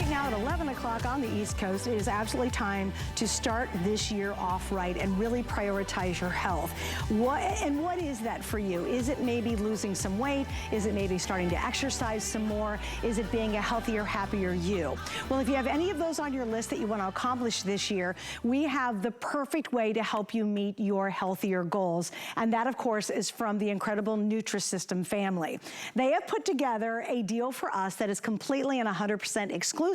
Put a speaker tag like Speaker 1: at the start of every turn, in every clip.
Speaker 1: Right now at 11 o'clock on the East Coast, it is absolutely time to start this year off right and really prioritize your health. What is that for you? Is it maybe losing some weight? Is it maybe starting to exercise some more? Is it being a healthier, happier you? Well, if you have any of those on your list that you want to accomplish this year, we have the perfect way to help you meet your healthier goals. And that, of course, is from the incredible Nutrisystem family. They have put together a deal for us that is completely and 100% exclusive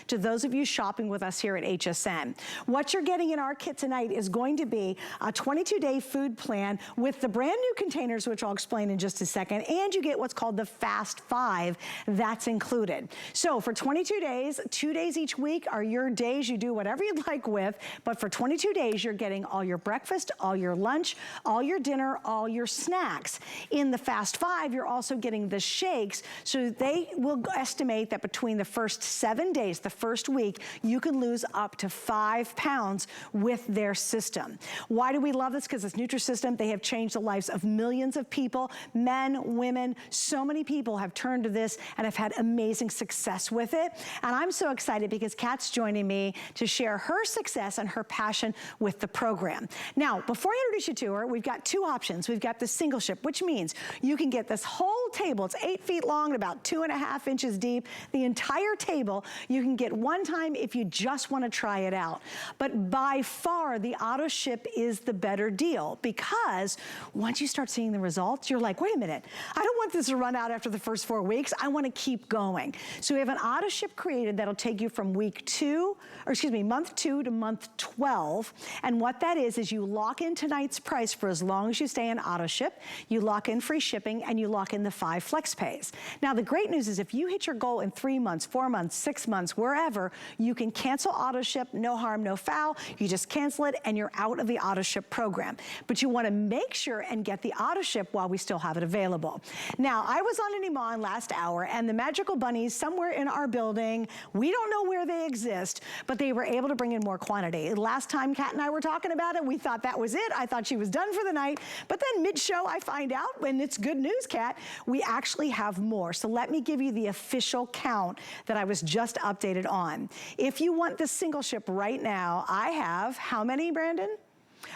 Speaker 1: to those of you shopping with us here at HSN. What you're getting in our kit tonight is going to be a 22-day food plan with the brand new containers, which I'll explain in just a second, and you get what's called the Fast 5 that's included. So for 22 days, 2 days each week are your days you do whatever you'd like with, but for 22 days, you're getting all your breakfast, all your lunch, all your dinner, all your snacks. In the Fast 5, you're also getting the shakes, so they will estimate that between the first 7 days, the first week, you can lose up to 5 pounds with their system. Why do we love this? Because it's Nutrisystem. They have changed the lives of millions of people, men, women. So many people have turned to this and have had amazing success with it. And I'm so excited because Kat's joining me to share her success and her passion with the program. Now, before I introduce you to her, we've got two options. We've got the single ship, which means you can get this whole table. It's 8 feet long and about 2.5 inches deep. The entire table you can get one time if you just want to try it out. But by far, the auto ship is the better deal because once you start seeing the results, you're like, wait a minute, I don't want this to run out after the first 4 weeks. I want to keep going. So we have an auto ship created that'll take you from month 2 to month 12. And what that is you lock in tonight's price for as long as you stay in auto ship, you lock in free shipping, and you lock in the 5 flex pays. Now, the great news is if you hit your goal in 3 months, 4 months, 6 months, wherever, you can cancel auto ship, no harm, no foul. You just cancel it and you're out of the auto ship program. But you want to make sure and get the auto ship while we still have it available. Now, I was on an Iman last hour and the magical bunnies somewhere in our building, we don't know where they exist, but they were able to bring in more quantity. Last time Kat and I were talking about it, we thought that was it. I thought she was done for the night. But then mid-show, I find out, and it's good news, Kat, we actually have more. So let me give you the official count that I was just updated on. If you want the single ship right now, I have, how many, Brandon?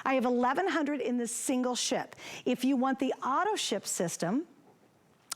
Speaker 1: I have 1,100 in the single ship. If you want the auto ship system,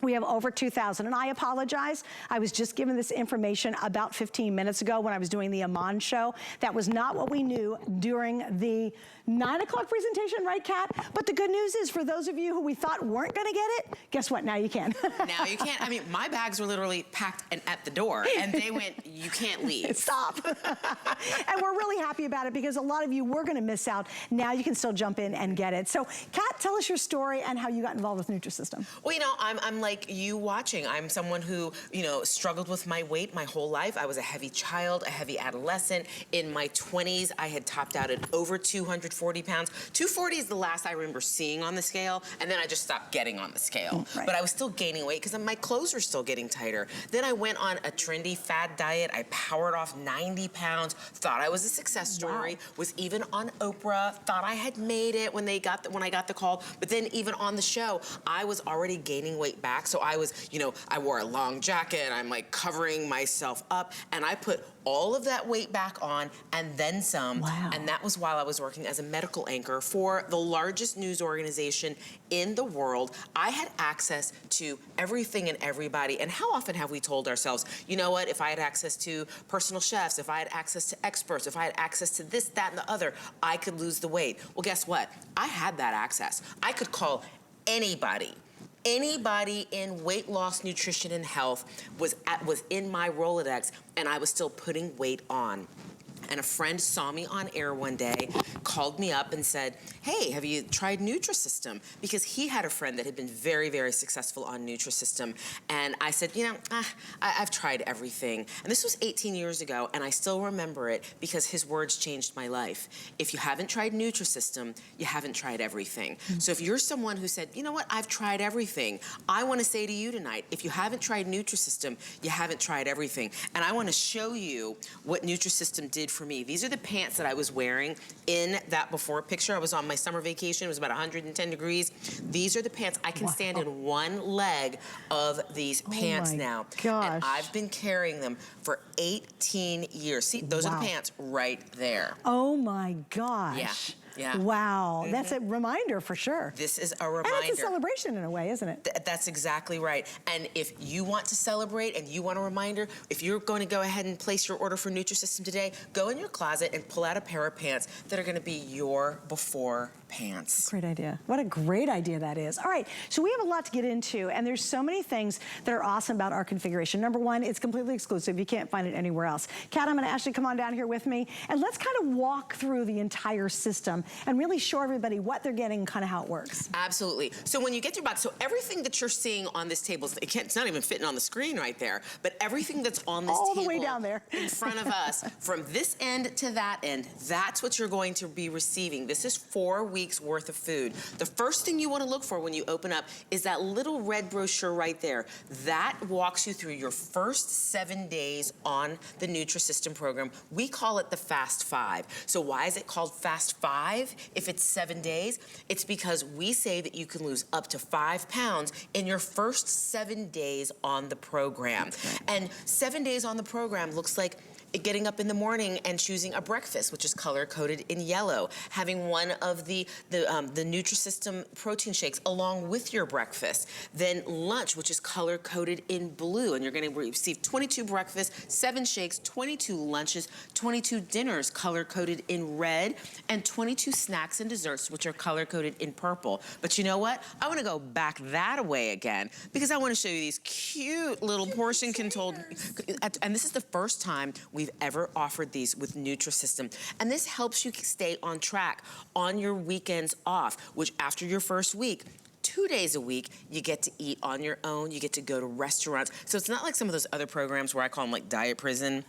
Speaker 1: we have over 2,000, and I apologize. I was just given this information about 15 minutes ago when I was doing the Iman show. That was not what we knew during the 9 o'clock presentation, right, Kat? But the good news is for those of you who we thought weren't gonna get it, guess what, now you can.
Speaker 2: Now you can't. I mean, my bags were literally packed and at the door, and they went, you can't leave.
Speaker 1: Stop. And we're really happy about it because a lot of you were gonna miss out. Now you can still jump in and get it. So, Kat, tell us your story and how you got involved with Nutrisystem.
Speaker 2: Well, you know, I'm like you watching. I'm someone who, you know, struggled with my weight my whole life. I was a heavy child, a heavy adolescent. In my 20s, I had topped out at over 240 pounds. 240 is the last I remember seeing on the scale, and then I just stopped getting on the scale.
Speaker 1: Right.
Speaker 2: But I was still gaining weight because my clothes were still getting tighter. Then I went on a trendy fad diet. I powered off 90 pounds, thought I was a success story, was even on Oprah, thought I had made it when I got the call. But then even on the show, I was already gaining weight back. So I was, you know, I wore a long jacket, I'm like covering myself up, and I put all of that weight back on and then some.
Speaker 1: Wow.
Speaker 2: And that was while I was working as a medical anchor for the largest news organization in the world. I had access to everything and everybody. And how often have we told ourselves, you know what, if I had access to personal chefs, if I had access to experts, if I had access to this, that, and the other, I could lose the weight. Well, guess what? I had that access. I could call anybody. Anybody in weight loss, nutrition, and health was in my Rolodex, and I was still putting weight on. And a friend saw me on air one day, called me up and said, hey, have you tried Nutrisystem? Because he had a friend that had been very, very successful on Nutrisystem. And I said, you know, I've tried everything. And this was 18 years ago, and I still remember it because his words changed my life. If you haven't tried Nutrisystem, you haven't tried everything. So if you're someone who said, you know what, I've tried everything, I want to say to you tonight, if you haven't tried Nutrisystem, you haven't tried everything. And I want to show you what Nutrisystem did for me. These are the pants that I was wearing in that before picture. I was on my summer vacation. It was about 110 degrees. These are the pants. I can stand in one leg of these pants now.
Speaker 1: Gosh.
Speaker 2: And I've been carrying them for 18 years. See, those are the pants right there.
Speaker 1: Oh my gosh.
Speaker 2: Yeah. Yeah.
Speaker 1: Wow. That's a reminder for sure.
Speaker 2: This is a reminder.
Speaker 1: And it's a celebration in a way, isn't it?
Speaker 2: That's exactly right. And if you want to celebrate and you want a reminder, if you're going to go ahead and place your order for Nutrisystem today, go in your closet and pull out a pair of pants that are going to be your before pants.
Speaker 1: Great idea. What a great idea that is. All right, so we have a lot to get into, and there's so many things that are awesome about our configuration. Number one, it's completely exclusive. You can't find it anywhere else. Kat, I'm going to ask you to come on down here with me, and let's kind of walk through the entire system and really show everybody what they're getting and kind of how it works.
Speaker 2: Absolutely. So when you get your box, so everything that you're seeing on this table, it's not even fitting on the screen right there, but everything that's on this
Speaker 1: all
Speaker 2: table
Speaker 1: the way down there
Speaker 2: in front of us, from this end to that end, that's what you're going to be receiving. This is 4 weeks worth of food. The first thing you want to look for when you open up is that little red brochure right there. That walks you through your first 7 days on the Nutrisystem program. We call it the Fast 5. So why is it called Fast 5? If it's 7 days, it's because we say that you can lose up to 5 pounds in your first 7 days on the program. And 7 days on the program looks like getting up in the morning and choosing a breakfast, which is color-coded in yellow, having one of the Nutrisystem protein shakes along with your breakfast, then lunch, which is color-coded in blue, and you're going to receive 22 breakfasts, 7 shakes, 22 lunches, 22 dinners color-coded in red, and 22 snacks and desserts, which are color-coded in purple. But you know what? I want to go back that way again because I want to show you these cute little portion-controlled, and this is the first time we've ever offered these with Nutrisystem. And this helps you stay on track on your weekends off, which after your first week, 2 days a week, you get to eat on your own, you get to go to restaurants. So it's not like some of those other programs where I call them like diet prison,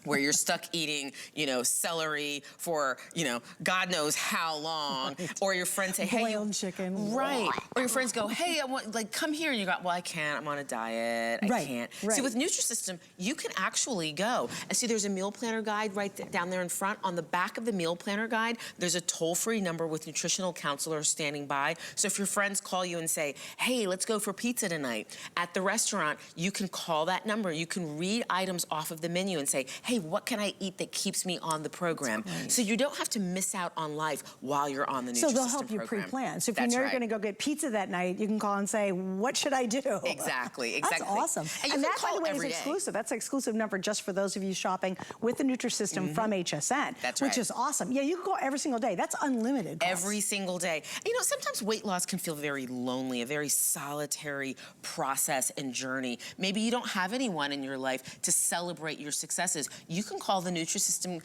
Speaker 2: where you're stuck eating, you know, celery for, you know, God knows how long, or your friends say, hey,
Speaker 1: boiled chicken,
Speaker 2: right? Or your friends go, hey, I want, like, come here, and you go, well, I can't, I'm on a diet, I can't. See, with Nutrisystem, you can actually go. And see, there's a meal planner guide right down there in front. On the back of the meal planner guide, there's a toll-free number with nutritional counselors standing by. So if your friends call you and say, hey, let's go for pizza tonight at the restaurant, you can call that number. You can read items off of the menu and say, hey, what can I eat that keeps me on the program? So you don't have to miss out on life while you're on the Nutrisystem program.
Speaker 1: So they'll help you pre-plan. So if you know you're going to go get pizza that night, you can call and say, what should I do?
Speaker 2: Exactly.
Speaker 1: That's awesome. And that, by the way, is exclusive. That's an exclusive number just for those of you shopping with the Nutrisystem from HSN.
Speaker 2: That's right.
Speaker 1: Which is awesome. Yeah, you can call every single day. That's unlimited cost.
Speaker 2: Every single day. You know, sometimes weight loss can feel very lonely, a very solitary process and journey. Maybe you don't have anyone in your life to celebrate your successes. You can call the Nutrisystem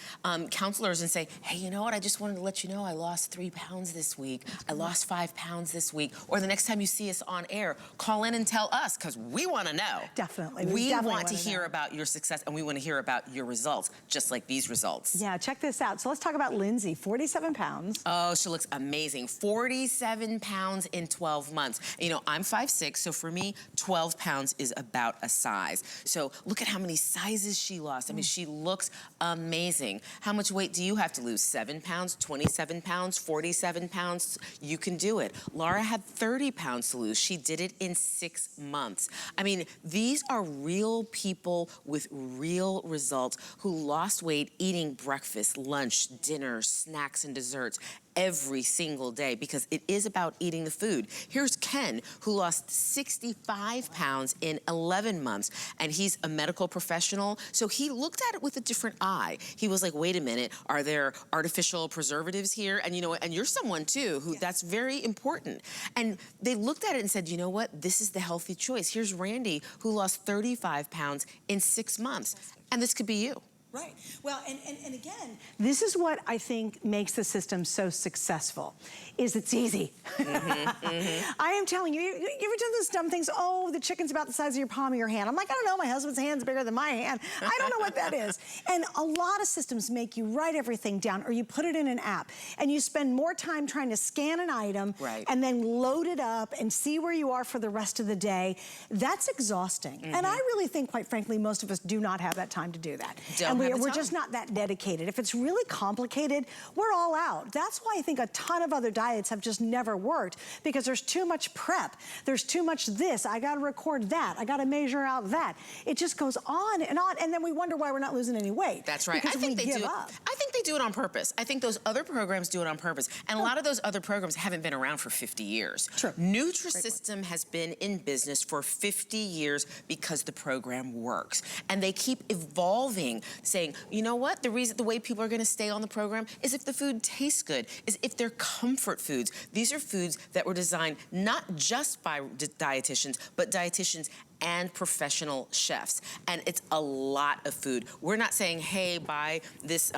Speaker 2: counselors and say, hey, you know what? I just wanted to let you know I lost 3 pounds this week. I lost 5 pounds this week. Or the next time you see us on air, call in and tell us because we want to know.
Speaker 1: Definitely.
Speaker 2: We want to hear about your success and we want to hear about your results, just like these results.
Speaker 1: Yeah, check this out. So let's talk about Lindsay, 47 pounds.
Speaker 2: Oh, she looks amazing. 47 pounds in 12 months. You know, I'm 5'6", so for me, 12 pounds is about a size. So look at how many sizes she lost. I mean, she looks amazing. How much weight do you have to lose? 7 pounds, 27 pounds, 47 pounds? You can do it. Laura had 30 pounds to lose. She did it in 6 months. I mean, these are real people with real results who lost weight eating breakfast, lunch, dinner, snacks, and desserts every single day because it is about eating the food. Here's Ken, who lost 65 pounds in 11 months, and he's a medical professional, so he looked at it with a different eye. He was like, wait a minute, are there artificial preservatives here? And you know, and you're someone too who that's very important. And they looked at it and said, you know what, this is the healthy choice. Here's Randy, who lost 35 pounds in 6 months, and this could be you.
Speaker 1: Right. Well, and again, this is what I think makes the system so successful, is it's easy. I am telling you, you ever done those dumb things? Oh, the chicken's about the size of your palm of your hand. I'm like, I don't know, my husband's hand's bigger than my hand. I don't know what that is. And a lot of systems make you write everything down or you put it in an app and you spend more time trying to scan an item and then load it up and see where you are for the rest of the day. That's exhausting. And I really think, quite frankly, most of us do not have that time to do that. And We're just not that dedicated. If it's really complicated, we're all out. That's why I think a ton of other diets have just never worked, because there's too much prep. There's too much this. I gotta record that. I gotta measure out that. It just goes on, and then we wonder why we're not losing any weight.
Speaker 2: That's right.
Speaker 1: Because
Speaker 2: I think
Speaker 1: we give
Speaker 2: do.
Speaker 1: up.
Speaker 2: I think they do it on purpose. I think those other programs do it on purpose. And a lot of those other programs haven't been around for 50 years.
Speaker 1: True.
Speaker 2: Nutrisystem has been in business for 50 years because the program works. And they keep evolving, saying, you know what? The way people are gonna stay on the program is if the food tastes good, is if they're comfort foods. These are foods that were designed not just by dietitians, but dietitians and professional chefs. And it's a lot of food. We're not saying, hey, buy this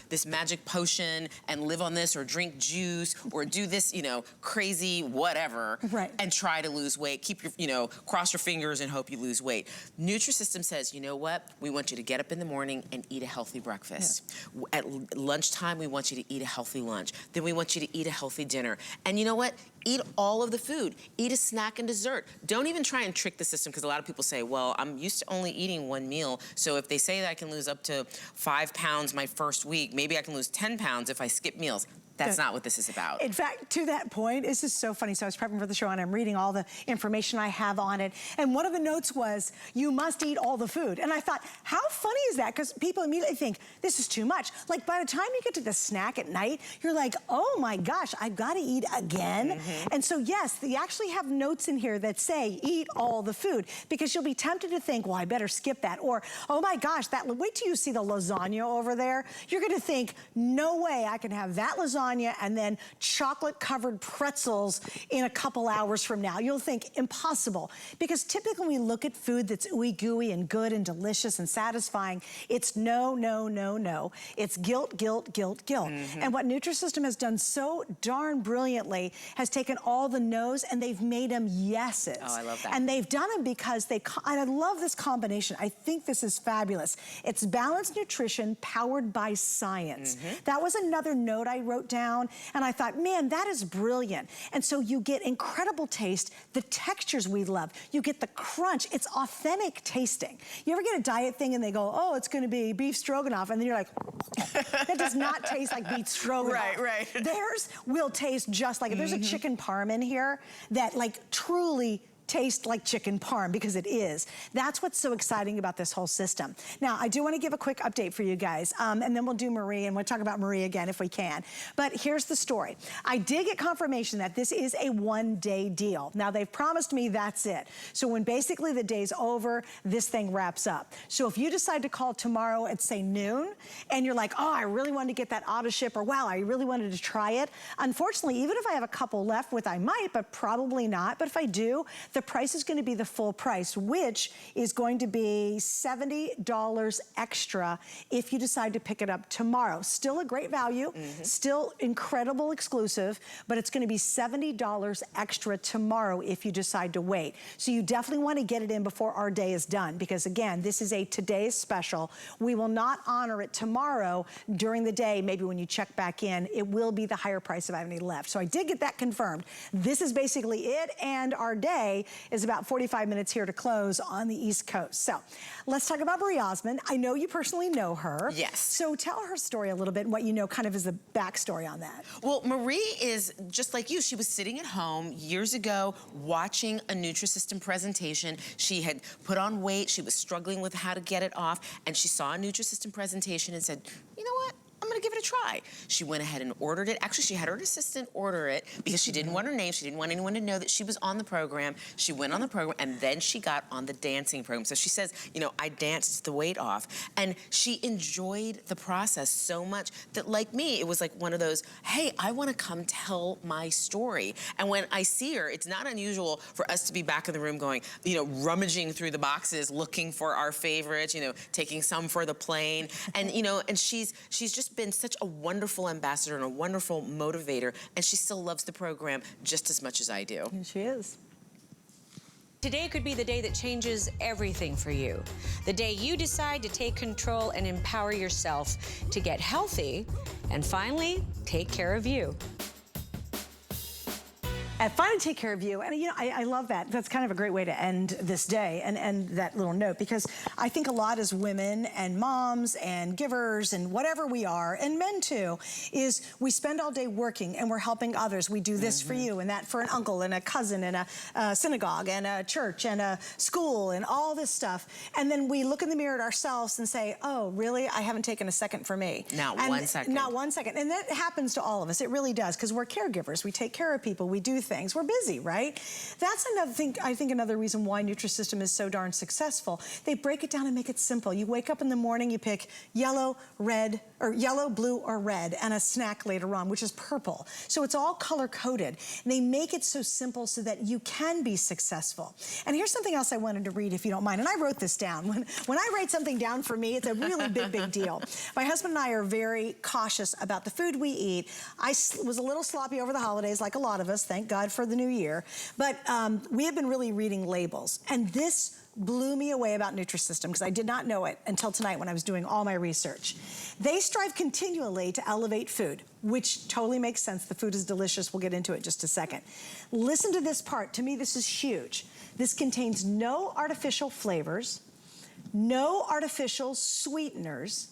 Speaker 2: this magic potion and live on this, or drink juice, or do this, crazy whatever, and try to lose weight. Keep your, cross your fingers and hope you lose weight. Nutrisystem says, you know what? We want you to get up in the morning and eat a healthy breakfast. Yeah. At lunchtime, we want you to eat a healthy lunch. Then we want you to eat a healthy dinner. And you know what? Eat all of the food. Eat a snack and dessert. Don't even try and trick the system, because a lot of people say, well, I'm used to only eating one meal, so if they say that I can lose up to 5 pounds my first week, maybe I can lose 10 pounds if I skip meals. That's not what this is about. In fact, to that point, this is so funny. So I was prepping for the show and I'm reading all the information I have on it. And one of the notes was, you must eat all the food. And I thought, how funny is that? Because people immediately think, this is too much. Like, by the time you get to the snack at night, you're like, oh my gosh, I've got to eat again. And so yes, they actually have notes in here that say, eat all the food, because you'll be tempted to think, well, I better skip that. Or, oh my gosh, wait till you see the lasagna over there. You're going to think, no way I can have that lasagna and then chocolate-covered pretzels in a couple hours from now. You'll think, impossible. Because typically when we look at food that's ooey gooey and good and delicious and satisfying, it's no, no, no, no. It's guilt, guilt, guilt, guilt. And what Nutrisystem has done so darn brilliantly has taken all the no's and they've made them yeses. Oh, I love that. And they've done them because and I love this combination. I think this is fabulous. It's balanced nutrition powered by science. That was another note I wrote down. And I thought, man, that is brilliant. And so you get incredible taste, the textures we love. You get the crunch. It's authentic tasting. You ever get a diet thing and they go, oh, it's going to be beef stroganoff, and then you're like, that does not taste like beef stroganoff. Right. Theirs will taste just like it. There's a chicken parm in here that truly taste like chicken parm, because it is. That's what's so exciting about this whole system. Now, I do want to give a quick update for you guys, and then we'll do Marie, and we'll talk about Marie again if we can. But here's the story. I did get confirmation that this is a one-day deal. Now, they've promised me that's it. So when basically the day's over, this thing wraps up. So if you decide to call tomorrow at, say, noon, and you're like, oh, I really wanted to get that auto ship, or wow, I really wanted to try it. Unfortunately, even if I have a couple left, which I might, but probably not, but if I do, the price is going to be the full price, which is going to be $70 extra if you decide to pick it up tomorrow. Still a great value, still incredible exclusive, but it's going to be $70 extra tomorrow if you decide to wait. So you definitely want to get it in before our day is done, because again, this is a today's special. We will not honor it tomorrow during the day. Maybe when you check back in, it will be the higher price if I have any left. So I did get that confirmed. This is basically it, and our day is about 45 minutes here to close on the East Coast. So let's talk about Marie Osmond. I know you personally know her. Yes. So tell her story a little bit and what you know kind of is the backstory on that. Well, Marie is just like you. She was sitting at home years ago watching a Nutrisystem presentation. She had put on weight. She was struggling with how to get it off. And she saw a Nutrisystem presentation and said, you know what? I'm gonna give it a try. She went ahead and ordered it. Actually, she had her assistant order it because she didn't want her name. She didn't want anyone to know that she was on the program. She went on the program, and then she got on the dancing program. So she says, you know, I danced the weight off. And she enjoyed the process so much that, like me, it was like one of those, hey, I wanna come tell my story. And when I see her, it's not unusual for us to be back in the room going, you know, rummaging through the boxes, looking for our favorites, you know, taking some for the plane. And, you know, and she's just been such a wonderful ambassador and a wonderful motivator, and she still loves the program just as much as I do. And she is.
Speaker 3: Today could be the day that changes everything for you. The day you decide to take control and empower yourself to get healthy and finally take care of you.
Speaker 1: Fun to take care of you. And you know, I love that. That's kind of a great way to end this day and end that little note, because I think a lot as women and moms and givers and whatever we are, and men too, is we spend all day working and we're helping others. We do this for you and that for an uncle and a cousin and a synagogue and a church and a school and all this stuff. And then we look in the mirror at ourselves and say, oh, really? I haven't taken a second for me.
Speaker 2: Not 1 second.
Speaker 1: Not 1 second. And that happens to all of us. It really does, because we're caregivers. We take care of people. We do things. We're busy, right? That's another thing, I think another reason why Nutrisystem is so darn successful. They break it down and make it simple. You wake up in the morning, you pick yellow, red, or yellow, blue, or red, and a snack later on, which is purple. So it's all color-coded. They make it so simple so that you can be successful. And here's something else I wanted to read, if you don't mind. And I wrote this down. When I write something down for me, it's a really big deal. My husband and I are very cautious about the food we eat. I was a little sloppy over the holidays, like a lot of us, thank God for the new year. But we have been really reading labels. And this blew me away about Nutrisystem, because I did not know it until tonight when I was doing all my research. They strive continually to elevate food, which totally makes sense. The food is delicious. We'll get into it in just a second. Listen to this part. To me, this is huge. This contains no artificial flavors, no artificial sweeteners,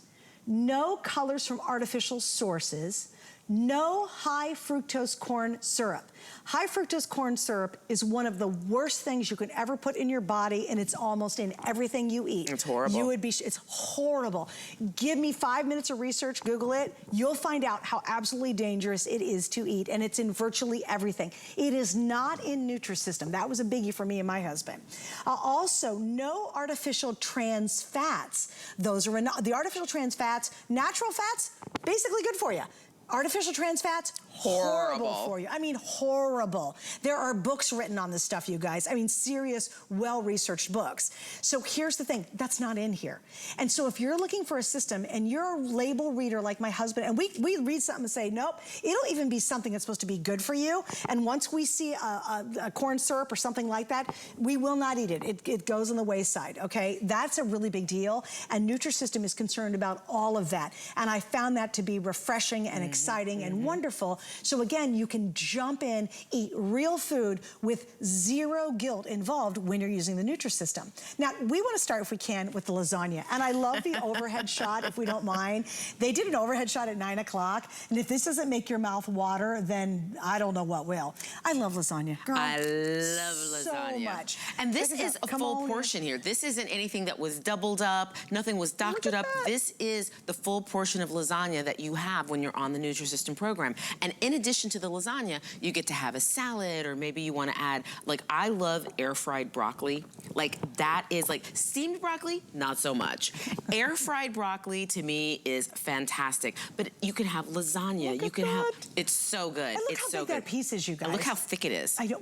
Speaker 1: no colors from artificial sources, no high fructose corn syrup. High fructose corn syrup is one of the worst things you could ever put in your body, and it's almost in everything you eat.
Speaker 2: It's horrible.
Speaker 1: You would be, it's horrible. Give me 5 minutes of research, Google it. You'll find out how absolutely dangerous it is to eat, and it's in virtually everything. It is not in Nutrisystem. That was a biggie for me and my husband. Also, no artificial trans fats. Those are the artificial trans fats. Natural fats, basically good for you. Artificial trans fats, horrible for you. I mean, horrible. There are books written on this stuff, you guys. I mean, serious, well-researched books. So here's the thing, that's not in here. And so if you're looking for a system and you're a label reader like my husband, and we read something and say, nope, it'll even be something that's supposed to be good for you. And once we see a corn syrup or something like that, we will not eat it. It goes on the wayside, okay? That's a really big deal. And Nutrisystem is concerned about all of that. And I found that to be refreshing and exciting and wonderful. So again, you can jump in, eat real food with zero guilt involved when you're using the Nutrisystem. Now, we want to start, if we can, with the lasagna. And I love the overhead shot, if we don't mind. They did an overhead shot at 9 o'clock. And if this doesn't make your mouth water, then I don't know what will. I love lasagna. Girl,
Speaker 2: I love lasagna.
Speaker 1: So much.
Speaker 2: And this is a full portion here. This isn't anything that was doubled up. Nothing was doctored up. This is the full portion of lasagna that you have when you're on the Nutrisystem program. And in addition to the lasagna, you get to have a salad, or maybe you want to add, like, I love air fried broccoli. Like, that is like steamed broccoli, not so much. Air fried broccoli to me is fantastic. But you can have lasagna. You can have, it's so good.
Speaker 1: And look how big that piece is, you guys.
Speaker 2: And look how thick it is.
Speaker 1: I don't,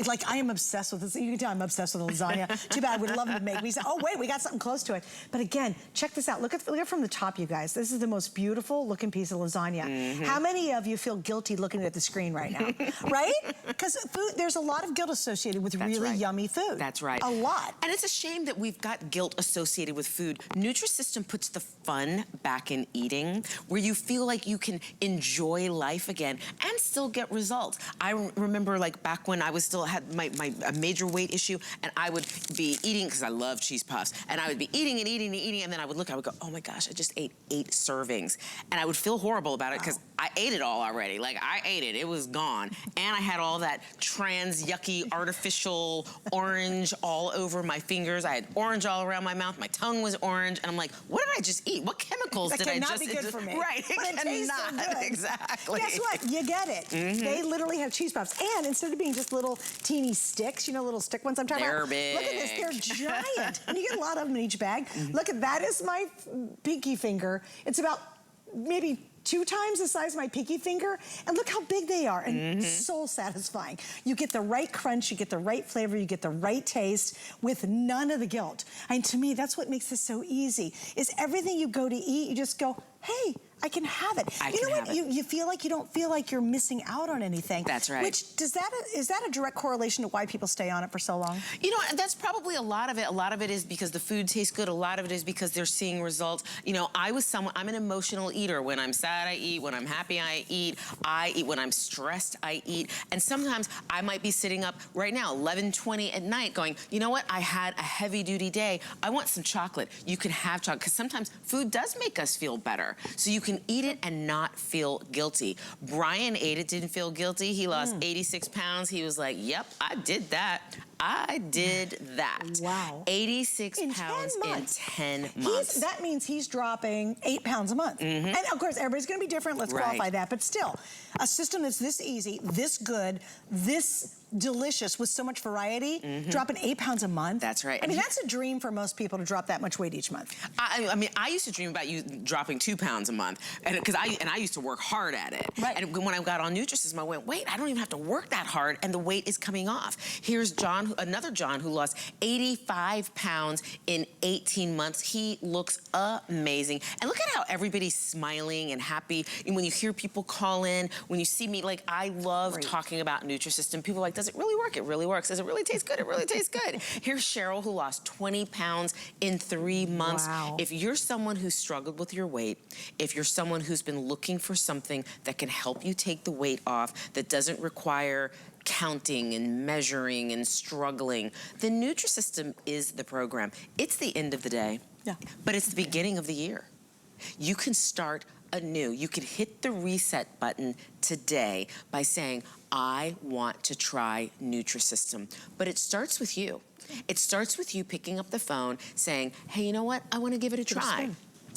Speaker 1: like, I am obsessed with this. You can tell I'm obsessed with the lasagna. Too bad, we'd love to make me say, oh wait, we got something close to it. But again, check this out. Look at from the top, you guys. This is the most beautiful looking piece of lasagna. How many of you feel guilty looking at the screen right now? Right? Because food, there's a lot of guilt associated with really yummy food.
Speaker 2: That's right.
Speaker 1: A lot.
Speaker 2: And it's a shame that we've got guilt associated with food. Nutrisystem puts the fun back in eating, where you feel like you can enjoy life again and still get results. I remember, like, back when I was still had a major weight issue, and I would be eating, because I love cheese puffs, and I would be eating and eating and eating, and then I would look, I would go, oh my gosh, I just ate 8 servings. And I would feel horrible about it, because I ate it all already. Like, I ate it, it was gone. And I had all that trans, yucky, artificial orange all over my fingers. I had orange all around my mouth. My tongue was orange. And I'm like, what did I just eat? What chemicals did I just...
Speaker 1: That cannot be good for me.
Speaker 2: Right, it cannot. So good. Exactly.
Speaker 1: Guess what? You get it. They literally have cheese puffs. And instead of being just little teeny sticks, you know, little stick ones I'm talking about?
Speaker 2: They're big.
Speaker 1: Look at this, they're giant. And you get a lot of them in each bag. Look at that is my pinky finger. It's about maybe 2 times the size of my pinky finger, and look how big they are, and so satisfying. You get the right crunch, you get the right flavor, you get the right taste with none of the guilt. And to me, that's what makes this so easy, is everything you go to eat, you just go, hey, I can have it.
Speaker 2: I
Speaker 1: you
Speaker 2: can
Speaker 1: know
Speaker 2: have
Speaker 1: what?
Speaker 2: it.
Speaker 1: You feel like you don't feel like you're missing out on anything.
Speaker 2: That's right.
Speaker 1: Which is that a direct correlation to why people stay on it for so long?
Speaker 2: You know, that's probably a lot of it. A lot of it is because the food tastes good. A lot of it is because they're seeing results. You know, I'm an emotional eater. When I'm sad, I eat. When I'm happy, I eat. When I'm stressed, I eat. And sometimes I might be sitting up right now, 11:20 at night, going, you know what? I had a heavy-duty day. I want some chocolate. You can have chocolate, because sometimes food does make us feel better. So you can eat it and not feel guilty. Brian ate it, didn't feel guilty. He lost 86 pounds. He was like, yep, I did that. I did that.
Speaker 1: Wow.
Speaker 2: 86 pounds in 10 months.
Speaker 1: That means he's dropping 8 pounds a month. And of course, everybody's gonna be different. Let's qualify that. But still, a system that's this easy, this good, this delicious with so much variety, dropping 8 pounds a month.
Speaker 2: That's right.
Speaker 1: I mean, that's a dream for most people to drop that much weight each month.
Speaker 2: I mean, I used to dream about you dropping 2 pounds a month, and I used to work hard at it.
Speaker 1: Right.
Speaker 2: And when I got on Nutrisystem, I went, wait, I don't even have to work that hard, and the weight is coming off. Here's John, another John, who lost 85 pounds in 18 months. He looks amazing. And look at how everybody's smiling and happy. And when you hear people call in, when you see me, like, I love talking about Nutrisystem. People are like, does it really work? It really works. Does it really taste good? It really tastes good. Here's Cheryl, who lost 20 pounds in 3 months.
Speaker 1: Wow.
Speaker 2: If you're someone who struggled with your weight, if you're someone who's been looking for something that can help you take the weight off, that doesn't require counting and measuring and struggling, the Nutrisystem is the program. It's the end of the day, but it's the beginning of the year. You can start anew. You can hit the reset button today by saying, I want to try Nutrisystem. But it starts with you. It starts with you picking up the phone saying, hey, you know what? I want to give it a try.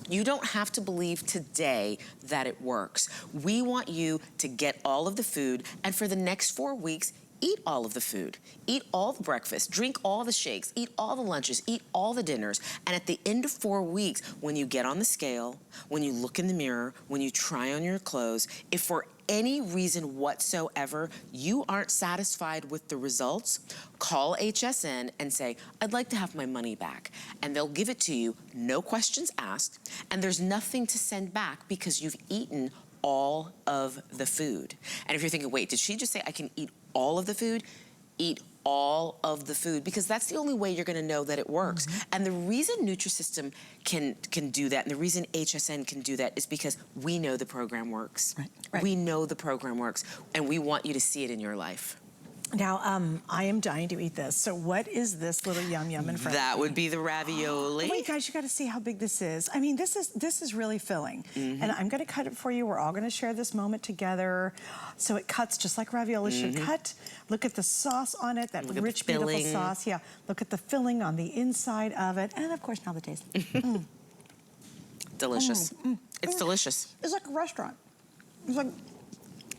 Speaker 2: You don't have to believe today that it works. We want you to get all of the food, and for the next 4 weeks, eat all of the food. Eat all the breakfast, drink all the shakes, eat all the lunches, eat all the dinners. And at the end of 4 weeks, when you get on the scale, when you look in the mirror, when you try on your clothes, if for any reason whatsoever you aren't satisfied with the results, call HSN and say, I'd like to have my money back. And they'll give it to you, no questions asked, and there's nothing to send back because you've eaten all of the food. And if you're thinking, wait, did she just say I can eat all of the food? Eat all of the food, because that's the only way you're gonna know that it works. And the reason Nutrisystem can do that, and the reason HSN can do that, is because we know the program works. We know the program works, and we want you to see it in your life.
Speaker 1: Now, I am dying to eat this. So what is this little yum yum in front of me?
Speaker 2: That would be the ravioli.
Speaker 1: Wait, guys, you got to see how big this is. I mean, this is really filling. And I'm going to cut it for you. We're all going to share this moment together. So it cuts just like ravioli should cut. Look at the sauce on it, that rich, beautiful sauce. Yeah, look at the filling on the inside of it. And of course, now the taste.
Speaker 2: Delicious. It's delicious.
Speaker 1: It's like a restaurant. It's like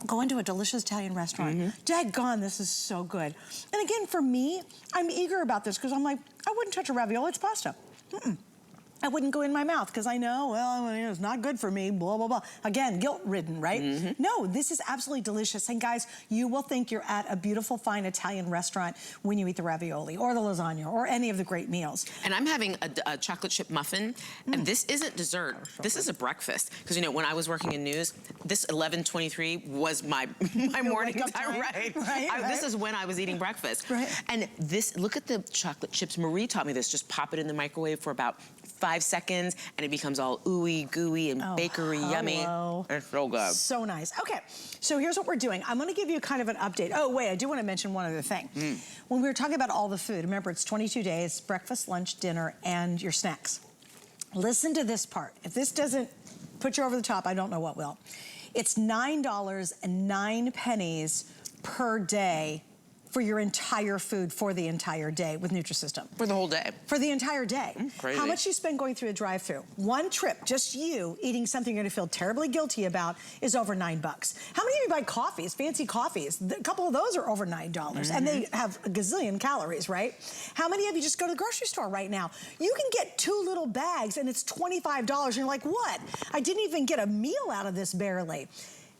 Speaker 1: going to a delicious Italian restaurant. Daggone, this is so good. And again, for me, I'm eager about this because I'm like, I wouldn't touch a ravioli, it's pasta. I wouldn't go in my mouth because I know, well, it's not good for me, blah, blah, blah. Again, guilt-ridden, right? No, this is absolutely delicious. And guys, you will think you're at a beautiful, fine Italian restaurant when you eat the ravioli or the lasagna or any of the great meals.
Speaker 2: And I'm having a chocolate chip muffin, and this isn't dessert. This is a breakfast. Because, you know, when I was working in news, this 11:23 was my morning time. This is when I was eating breakfast. And this, look at the chocolate chips. Marie taught me this. Just pop it in the microwave for about 5 seconds, and it becomes all ooey gooey and bakery yummy. It's so good.
Speaker 1: So nice. Okay, so here's what we're doing. I'm gonna give you kind of an update. Oh wait, I do wanna mention one other thing. When we were talking about all the food, remember it's 22 days, breakfast, lunch, dinner, and your snacks. Listen to this part. If this doesn't put you over the top, I don't know what will. It's $9.09 per day for your entire food for the entire day with Nutrisystem.
Speaker 2: For the whole day.
Speaker 1: For the entire day.
Speaker 2: Crazy.
Speaker 1: How much you spend going through a drive-thru? One trip, just you eating something you're gonna feel terribly guilty about, is over $9. How many of you buy coffees, fancy coffees? A couple of those are over $9, and they have a gazillion calories, right? How many of you just go to the grocery store right now? You can get 2 little bags and it's $25, and you're like, what? I didn't even get a meal out of this barely.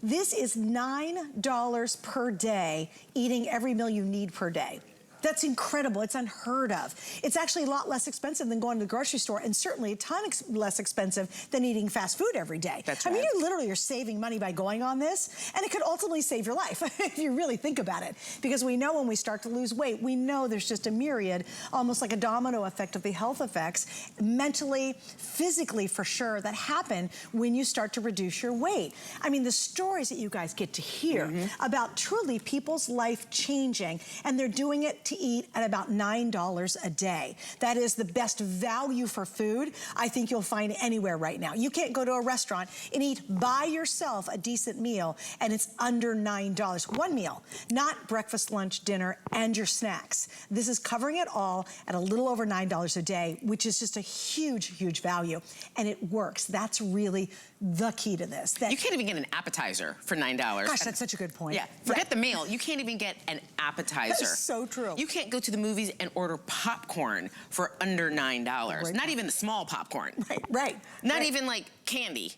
Speaker 1: This is $9 per day, eating every meal you need per day. That's incredible. It's unheard of. It's actually a lot less expensive than going to the grocery store, and certainly a ton less expensive than eating fast food every day.
Speaker 2: That's
Speaker 1: I mean,
Speaker 2: right.
Speaker 1: you literally are saving money by going on this, and it could ultimately save your life if you really think about it. Because we know when we start to lose weight, we know there's just a myriad, almost like a domino effect of the health effects, mentally, physically for sure, that happen when you start to reduce your weight. I mean, the stories that you guys get to hear about truly people's life changing, and they're doing it to eat at about $9 a day. That is the best value for food I think you'll find anywhere right now. You can't go to a restaurant and eat by yourself a decent meal and it's under $9. One meal, not breakfast, lunch, dinner, and your snacks. This is covering it all at a little over $9 a day, which is just a huge, huge value. And it works. That's really the key to this.
Speaker 2: You can't even get an appetizer for $9.
Speaker 1: Gosh, that's such a good point.
Speaker 2: Yeah, forget the meal. You can't even get an appetizer.
Speaker 1: That is so true.
Speaker 2: You can't go to the movies and order popcorn for under $9.
Speaker 1: Right.
Speaker 2: Not even the small popcorn.
Speaker 1: Right.
Speaker 2: Not even like candy.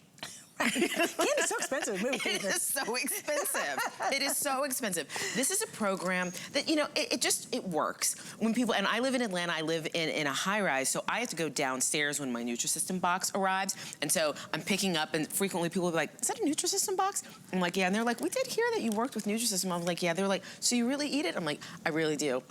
Speaker 1: Candy's so expensive.
Speaker 2: It is so expensive. It is so expensive. This is a program that, you know, it works. When people, and I live in Atlanta, I live in a high rise, so I have to go downstairs when my Nutrisystem box arrives. And so I'm picking up, and frequently people will be like, is that a Nutrisystem box? I'm like, yeah. And they're like, we did hear that you worked with Nutrisystem. I was like, yeah. They're like, so you really eat it? I'm like, I really do.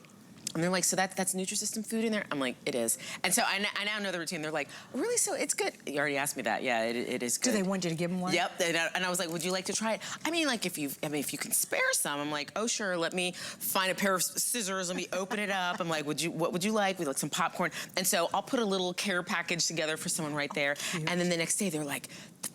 Speaker 2: And they're like, so that's Nutrisystem food in there? I'm like, it is. And so I now know the routine. They're like, really? So it's good? You already asked me that. Yeah, it is good.
Speaker 1: Do they want you to give them one?
Speaker 2: Yep. And I was like, would you like to try it? I mean, like, if you can spare some, I'm like, oh, sure. Let me find a pair of scissors. Let me open it up. I'm like, what would you like? We'd like some popcorn. And so I'll put a little care package together for someone right there. And then the next day, they're like,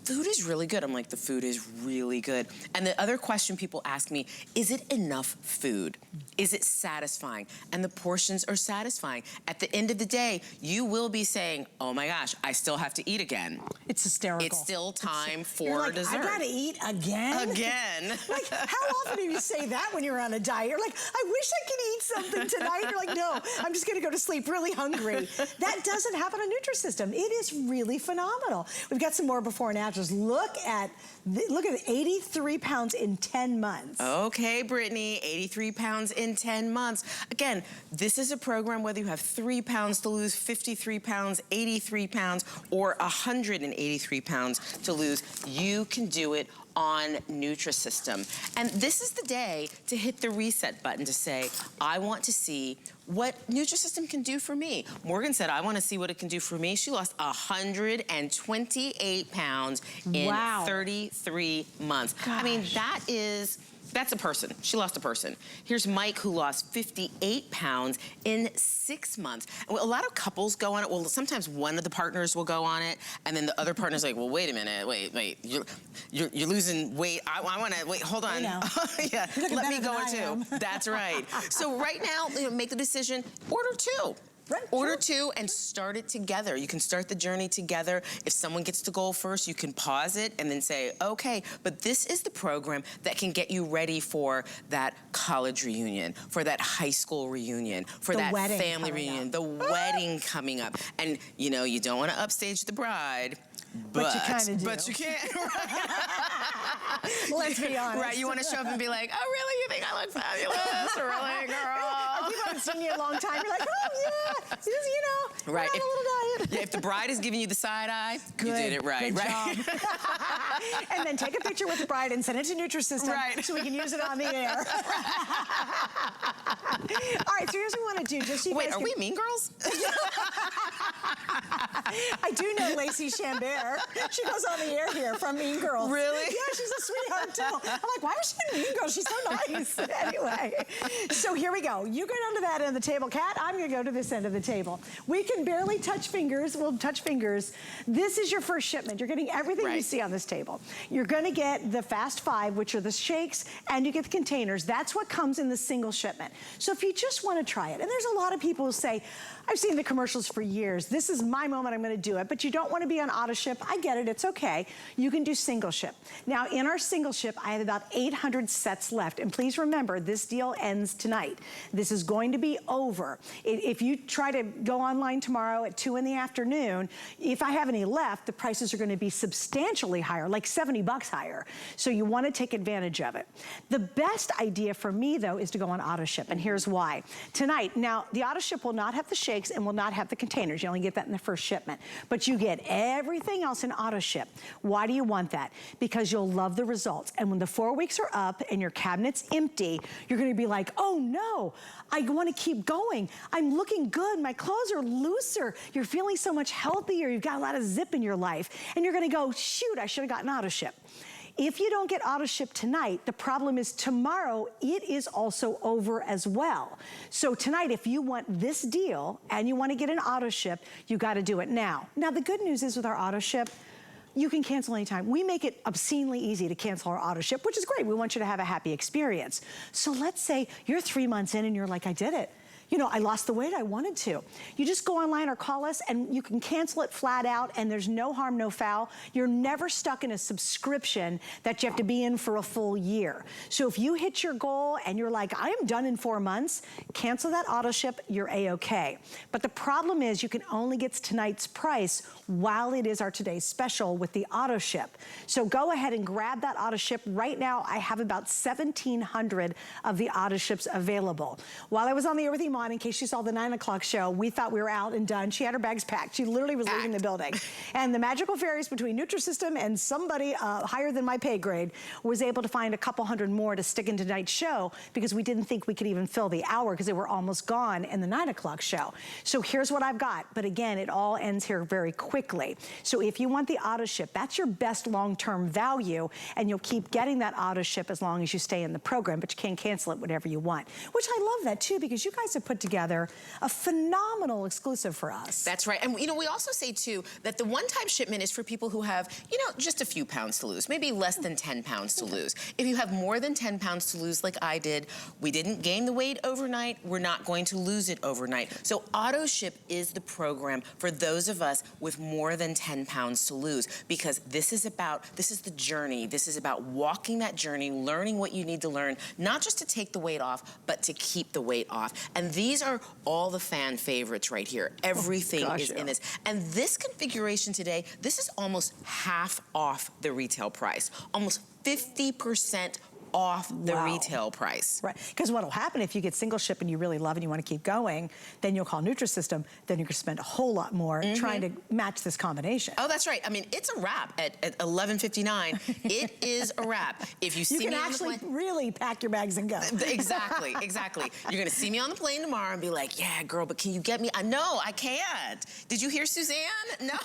Speaker 2: the food is really good. I'm like, the food is really good. And the other question people ask me, is it enough food? Is it satisfying? And the portions are satisfying. At the end of the day, you will be saying, oh my gosh, I still have to eat again.
Speaker 1: It's hysterical.
Speaker 2: It's still time for
Speaker 1: you're like,
Speaker 2: dessert.
Speaker 1: I gotta eat again?
Speaker 2: Again.
Speaker 1: Like, how often do you say that when you're on a diet? You're like, I wish I could eat something tonight. You're like, no, I'm just gonna go to sleep really hungry. That doesn't happen on Nutrisystem. It is really phenomenal. We've got some more before and afters. Look at 83 pounds in 10 months.
Speaker 2: Okay, Brittany, 83 pounds in 10 months. Again, this is a program whether you have 3 pounds to lose, 53 pounds, 83 pounds, or 183 pounds to lose. You can do it on Nutrisystem. And this is the day to hit the reset button to say, I want to see what Nutrisystem can do for me. Morgan said, I want to see what it can do for me. She lost 128 pounds in 33 months. Gosh. I mean, that's a person. She lost a person. Here's Mike, who lost 58 pounds in 6 months. And a lot of couples go on it. Well, sometimes one of the partners will go on it, and then the other partner's like, well, wait a minute, wait, you're losing weight. I want to, wait, hold on.
Speaker 1: Yeah,
Speaker 2: let me go too. That's right. So right now, make the decision, order 2.
Speaker 1: Right,
Speaker 2: order 2 and start it together. You can start the journey together. If someone gets to go first, you can pause it and then say, okay, but this is the program that can get you ready for that college reunion, for that high school reunion, for that family reunion, the wedding coming up. And you know, you don't want to upstage the bride, but
Speaker 1: you kind of do.
Speaker 2: But you can't.
Speaker 1: Let's be honest.
Speaker 2: Right, you want to show up and be like, oh, really? You think I look fabulous? Really, girl?
Speaker 1: People haven't seen you in a long time. You're like, oh, yeah. Just, you know,
Speaker 2: right.
Speaker 1: a little diet.
Speaker 2: Yeah, if the bride is giving you the side eye, you did it right.
Speaker 1: Good
Speaker 2: right?
Speaker 1: job. And then take a picture with the bride and send it to Nutrisystem so we can use it on the air. All right, so here's what we want to do. Just so you
Speaker 2: Wait,
Speaker 1: guys
Speaker 2: are we mean girls?
Speaker 1: I do know Lacey Chambert. She goes on the air here from Mean Girls.
Speaker 2: Really?
Speaker 1: Yeah, she's a sweetheart too. I'm like, why was she in Mean Girls? She's so nice. Anyway, so here we go. You go down to that end of the table, Kat. I'm going to go to this end of the table. We can barely touch fingers. We'll touch fingers. This is your first shipment. You're getting everything you see on this table. You're going to get the Fast 5, which are the shakes, and you get the containers. That's what comes in the single shipment. So if you just want to try it, and there's a lot of people who say, I've seen the commercials for years. This is my moment I'm gonna do it, but you don't wanna be on auto ship, I get it, it's okay. You can do single ship. Now, in our single ship, I have about 800 sets left, and please remember, this deal ends tonight. This is going to be over. If you try to go online tomorrow at 2 in the afternoon, if I have any left, the prices are gonna be substantially higher, like 70 bucks higher. So you wanna take advantage of it. The best idea for me, though, is to go on auto ship, and here's why. Tonight, now, the auto ship will not have the shakes and will not have the containers. You only get that in the first shipment. But you get everything else in auto ship. Why do you want that? Because you'll love the results. And when the 4 weeks are up and your cabinet's empty, you're gonna be like, oh no, I wanna keep going. I'm looking good, my clothes are looser. You're feeling so much healthier, you've got a lot of zip in your life. And you're gonna go, shoot, I should've gotten auto ship. If you don't get auto ship tonight, the problem is tomorrow, it is also over as well. So tonight, if you want this deal and you want to get an auto ship, you got to do it now. Now, the good news is with our auto ship, you can cancel anytime. We make it obscenely easy to cancel our auto ship, which is great. We want you to have a happy experience. So let's say you're 3 months in and you're like, I did it. You know, I lost the weight I wanted to. You just go online or call us and you can cancel it flat out and there's no harm, no foul. You're never stuck in a subscription that you have to be in for a full year. So if you hit your goal and you're like, I am done in 4 months, cancel that auto ship, you're A-okay. But the problem is you can only get tonight's price while it is our today's special with the auto ship. So go ahead and grab that auto ship. Right now, I have about 1,700 of the auto ships available. While I was on the air with Iman, in case you saw the 9 o'clock show, we thought we were out and done. She had her bags packed. She literally was leaving the building. And the magical fairies between Nutrisystem and somebody higher than my pay grade was able to find a couple hundred more to stick in tonight's show because we didn't think we could even fill the hour because they were almost gone in the 9 o'clock show. So here's what I've got. But again, it all ends here very quickly. So if you want the auto ship, that's your best long-term value, and you'll keep getting that auto ship as long as you stay in the program, but you can cancel it whenever you want. Which I love that too, because you guys have put together a phenomenal exclusive for us.
Speaker 2: That's right. And you know, we also say too that the one-time shipment is for people who have, you know, just a few pounds to lose, maybe less than 10 pounds to lose. If you have more than 10 pounds to lose like I did, we didn't gain the weight overnight, we're not going to lose it overnight. So auto ship is the program for those of us with more than 10 pounds to lose, because this is the journey. This is about walking that journey, learning what you need to learn, not just to take the weight off, but to keep the weight off. And these are all the fan favorites right here. Everything is in this. And this configuration today, this is almost half off the retail price. Almost 50% off the retail price.
Speaker 1: Right, because what'll happen if you get single ship and you really love and you want to keep going, then you'll call Nutrisystem, then you're gonna spend a whole lot more trying to match this combination.
Speaker 2: Oh, that's right. I mean, it's a wrap at $11.59. It is a wrap. If you see
Speaker 1: you
Speaker 2: me
Speaker 1: can actually really pack your bags and go.
Speaker 2: Exactly, exactly. You're gonna see me on the plane tomorrow and be like, yeah, girl, but can you get me? No, I can't. Did you hear Suzanne? No.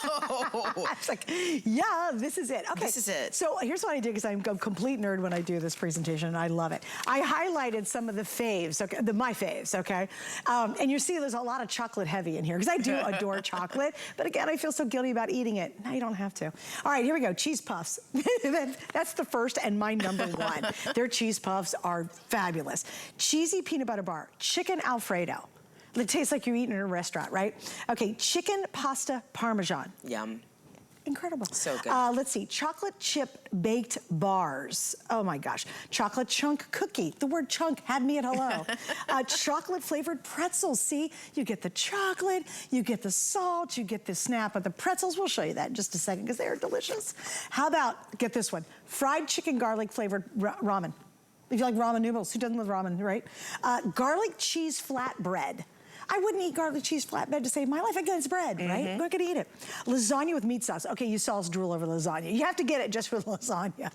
Speaker 1: It's like, yeah, this is it. Okay.
Speaker 2: This is it.
Speaker 1: So here's what I did, because I'm a complete nerd when I do this presentation, and I love it. I highlighted some of the faves, okay, my faves, okay? And you see there's a lot of chocolate heavy in here, because I do adore chocolate, but again, I feel so guilty about eating it. No, you don't have to. All right, here we go, cheese puffs. That's the first and my number one. Their cheese puffs are fabulous. Cheesy peanut butter bar, chicken Alfredo. It tastes like you're eating in a restaurant, right? Okay, chicken pasta Parmesan.
Speaker 2: Yum.
Speaker 1: Incredible.
Speaker 2: So good.
Speaker 1: Let's see, chocolate chip baked bars. Oh my gosh. Chocolate chunk cookie. The word chunk had me at hello. Chocolate flavored pretzels. See, you get the chocolate, you get the salt, you get the snap of the pretzels. We'll show you that in just a second because they are delicious. How about, get this one, fried chicken garlic flavored ramen. If you like ramen noodles, who doesn't love ramen, right? Garlic cheese flatbread. I wouldn't eat garlic cheese flatbread to save my life. Again, it's bread, right? I'm not gonna eat it. Lasagna with meat sauce. Okay, you saw us drool over lasagna. You have to get it just for lasagna.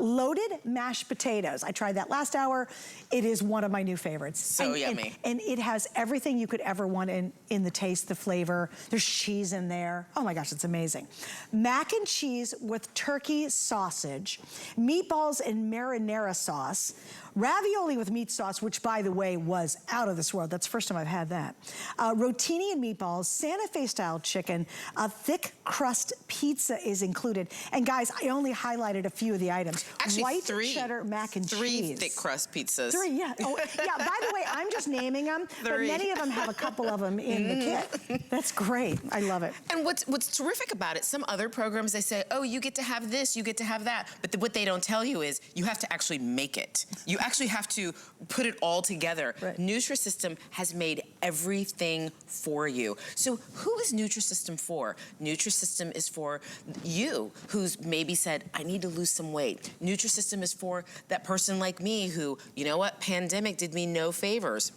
Speaker 1: Loaded mashed potatoes. I tried that last hour. It is one of my new favorites.
Speaker 2: So yummy.
Speaker 1: And it has everything you could ever want in the taste, the flavor. There's cheese in there. Oh my gosh, it's amazing. Mac and cheese with turkey sausage, meatballs and marinara sauce, ravioli with meat sauce, which by the way was out of this world. That's the first time I've had that. Rotini and meatballs, Santa Fe style chicken, a thick crust pizza is included. And guys, I only highlighted a few of the items.
Speaker 2: Actually,
Speaker 1: white
Speaker 2: three.
Speaker 1: cheddar mac and
Speaker 2: Three
Speaker 1: cheese.
Speaker 2: thick crust pizzas.
Speaker 1: Three, yeah. Oh, yeah, by the way, I'm just naming them, but many of them have a couple of them in the kit. That's great. I love it.
Speaker 2: And what's terrific about it, some other programs, they say, oh, you get to have this, you get to have that. But what they don't tell you is you have to actually make it. You actually have to put it all together.
Speaker 1: Right.
Speaker 2: Nutrisystem has made everything for you. So who is Nutrisystem for? Nutrisystem is for you who's maybe said, I need to lose some weight. Nutrisystem is for that person like me who, you know what, pandemic did me no favors.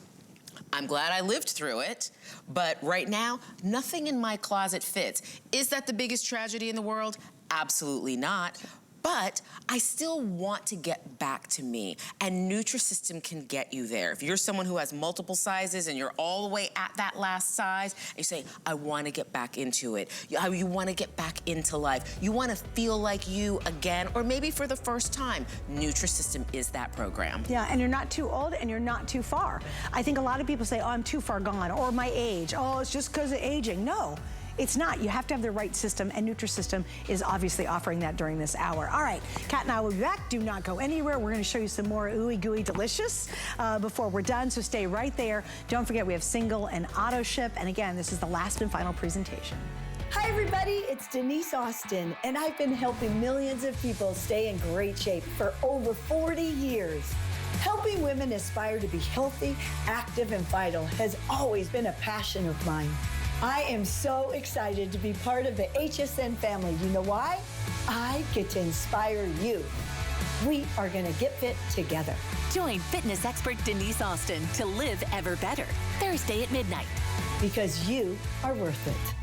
Speaker 2: I'm glad I lived through it, but right now, nothing in my closet fits. Is that the biggest tragedy in the world? Absolutely not. But I still want to get back to me, and Nutrisystem can get you there. If you're someone who has multiple sizes and you're all the way at that last size, and you say, I want to get back into it. You want to get back into life. You want to feel like you again, or maybe for the first time, Nutrisystem is that program.
Speaker 1: Yeah, and you're not too old and you're not too far. I think a lot of people say, oh, I'm too far gone, or my age. Oh, it's just because of aging. No. It's not. You have to have the right system, and Nutrisystem is obviously offering that during this hour. All right, Kat and I will be back. Do not go anywhere. We're going to show you some more ooey gooey delicious before we're done, so stay right there. Don't forget, we have single and auto ship, and again, this is the last and final presentation.
Speaker 4: Hi everybody, it's Denise Austin, and I've been helping millions of people stay in great shape for over 40 years. Helping women aspire to be healthy, active, and vital has always been a passion of mine. I am so excited to be part of the HSN family. You know why? I get to inspire you. We are going to get fit together.
Speaker 5: Join fitness expert Denise Austin to live ever better, Thursday at midnight.
Speaker 4: Because you are worth it.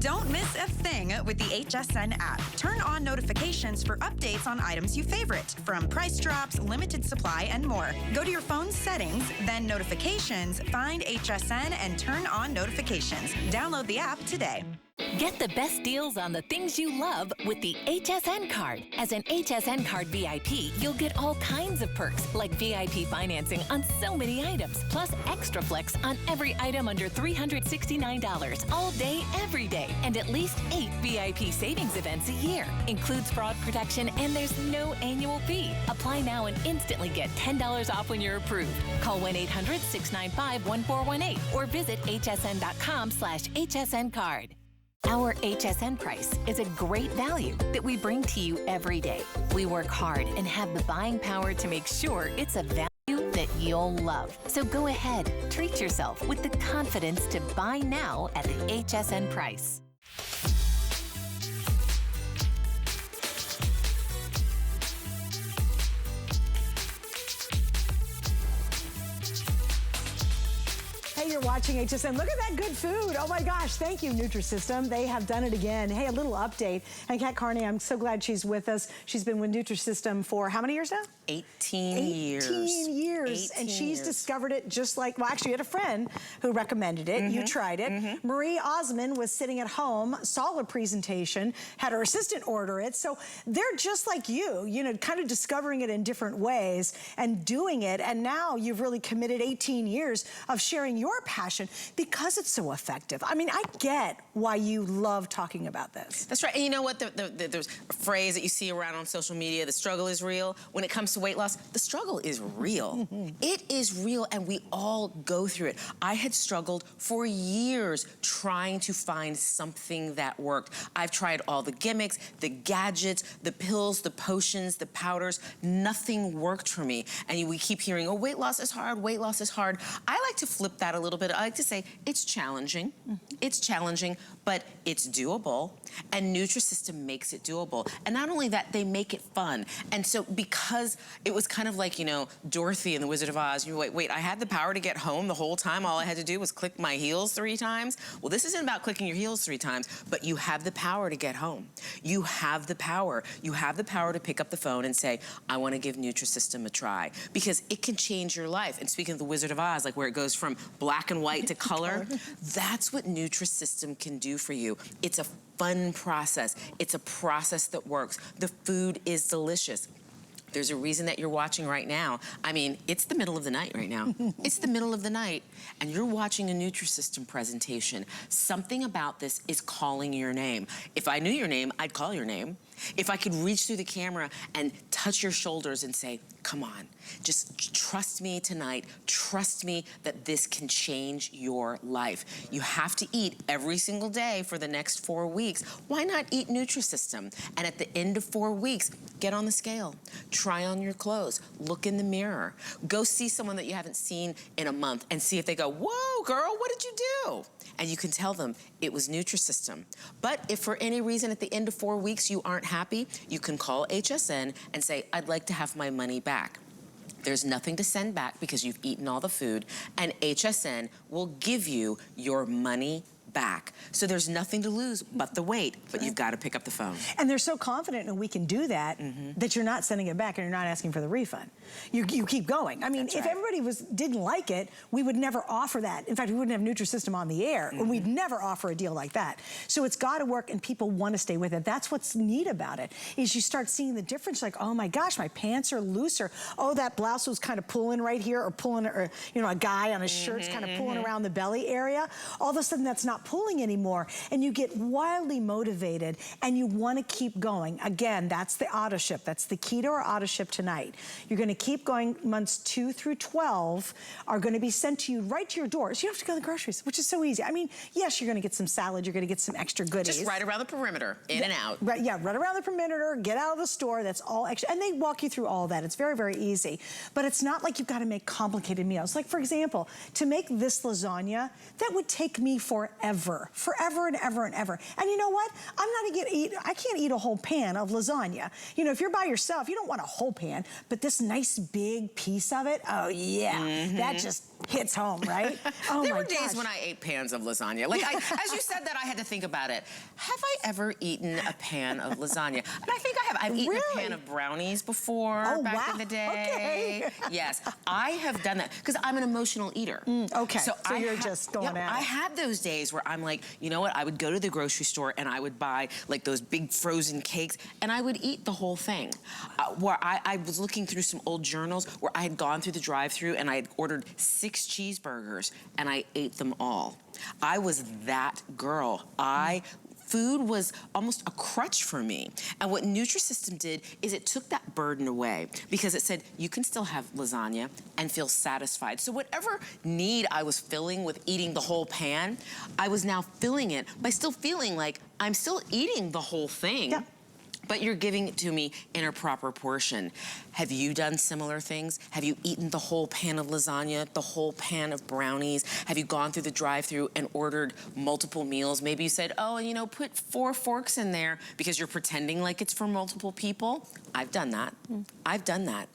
Speaker 6: Don't miss a thing with the HSN app. Turn on notifications for updates on items you favorite, from price drops, limited supply, and more. Go to your phone's settings, then notifications, find HSN, and turn on notifications. Download the app today.
Speaker 5: Get the best deals on the things you love with the HSN card. As an HSN card VIP, you'll get all kinds of perks, like VIP financing on so many items, plus extra flex on every item under $369 all day, every day, and at least 8 VIP savings events a year. Includes fraud protection, and there's no annual fee. Apply now and instantly get $10 off when you're approved. Call 1-800-695-1418 or visit hsn.com/HSN card. Our HSN price is a great value that we bring to you every day. We work hard and have the buying power to make sure it's a value that you'll love. So go ahead, treat yourself with the confidence to buy now at the HSN price.
Speaker 1: Hey, you're watching HSN. Look at that good food. Oh my gosh, thank you, Nutrisystem. They have done it again. Hey, a little update. And Kat Carney, I'm so glad she's with us. She's been with Nutrisystem for how many years now?
Speaker 2: 18 years.
Speaker 1: 18 years. And she's discovered it just like, well, actually, you had a friend who recommended it. You tried it. Marie Osmond was sitting at home, saw a presentation, had her assistant order it. So they're just like you know, kind of discovering it in different ways and doing it. And now you've really committed 18 years of sharing your passion because it's so effective. I mean, I get why you love talking about this.
Speaker 2: That's right. And you know what? There's a phrase that you see around on social media, the struggle is real. When it comes to weight loss, the struggle is real. It is real, and we all go through it. I had struggled for years trying to find something that worked. I've tried all the gimmicks, the gadgets, the pills, the potions, the powders. Nothing worked for me. And we keep hearing, oh, weight loss is hard, weight loss is hard. I like to flip that a little bit. I like to say it's challenging. It's challenging, but it's doable. And Nutrisystem makes it doable. And not only that, they make it fun. And so because it was kind of like, you know, Dorothy in The Wizard of Oz, you wait, I had the power to get home the whole time. All I had to do was click my heels 3 times. Well, this isn't about clicking your heels 3 times, but you have the power to get home. You have the power. You have the power to pick up the phone and say, I want to give Nutrisystem a try, because it can change your life. And speaking of The Wizard of Oz, like where it goes from black and white to color, that's what Nutrisystem can do for you. It's a fun process. It's a process that works. The food is delicious. There's a reason that you're watching right now. I mean, it's the middle of the night right now. It's the middle of the night, and you're watching a Nutrisystem presentation. Something about this is calling your name. If I knew your name, I'd call your name. If I could reach through the camera and touch your shoulders and say, come on, just trust me tonight. Trust me that this can change your life. You have to eat every single day for the next 4 weeks. Why not eat Nutrisystem? And at the end of 4 weeks, get on the scale. Try on your clothes. Look in the mirror. Go see someone that you haven't seen in a month and see if they go, whoa, girl, what did you do? And you can tell them it was Nutrisystem. But if for any reason at the end of 4 weeks you aren't happy, you can call HSN and say, I'd like to have my money back. There's nothing to send back because you've eaten all the food, and HSN will give you your money back. So there's nothing to lose but the weight, but you've got to pick up the phone.
Speaker 1: And they're so confident and we can do that, that you're not sending it back and you're not asking for the refund. You keep going. I mean, if everybody didn't like it, we would never offer that. In fact, we wouldn't have Nutrisystem on the air, and we'd never offer a deal like that. So it's got to work, and people want to stay with it. That's what's neat about it, is you start seeing the difference, like, oh my gosh, my pants are looser. Oh, that blouse was kind of pulling right here, or pulling, or, you know, a guy on his shirt's kind of pulling around the belly area. All of a sudden, that's not pulling anymore, and you get wildly motivated, and you want to keep going. Again, that's the auto ship. That's the key to our auto ship tonight. You're going to keep going. Months 2 through 12 are going to be sent to you right to your door. So you don't have to go to the groceries, which is so easy. I mean, yes, you're going to get some salad. You're going to get some extra goodies.
Speaker 2: Just right around the perimeter, in and out.
Speaker 1: Right, yeah, right around the perimeter, get out of the store. That's all extra. And they walk you through all that. It's very, very easy. But it's not like you've got to make complicated meals. Like, for example, to make this lasagna, that would take me forever. Forever and ever and ever. And you know what? I can't eat a whole pan of lasagna. You know, if you're by yourself, you don't want a whole pan, but this nice big piece of it, oh yeah, that just hits home, right? Oh
Speaker 2: there were days when I ate pans of lasagna. Like, as you said that, I had to think about it. Have I ever eaten a pan of lasagna? And I think I have. I've eaten a pan of brownies before, back in the day. Okay. Yes, I have done that, because I'm an emotional eater.
Speaker 1: Okay, so you're just going at it.
Speaker 2: I had those days where I'm like, you know what, I would go to the grocery store and I would buy like those big frozen cakes, and I would eat the whole thing. Where I was looking through some old journals where I had gone through the drive-thru and I had ordered 6 cheeseburgers and I ate them all. I was that girl. Food was almost a crutch for me. And what Nutrisystem did is it took that burden away, because it said you can still have lasagna and feel satisfied. So whatever need I was filling with eating the whole pan, I was now filling it by still feeling like I'm still eating the whole thing. Yeah. But you're giving it to me in a proper portion. Have you done similar things? Have you eaten the whole pan of lasagna, the whole pan of brownies? Have you gone through the drive-thru and ordered multiple meals? Maybe you said, oh, you know, put 4 forks in there because you're pretending like it's for multiple people. I've done that. I've done that.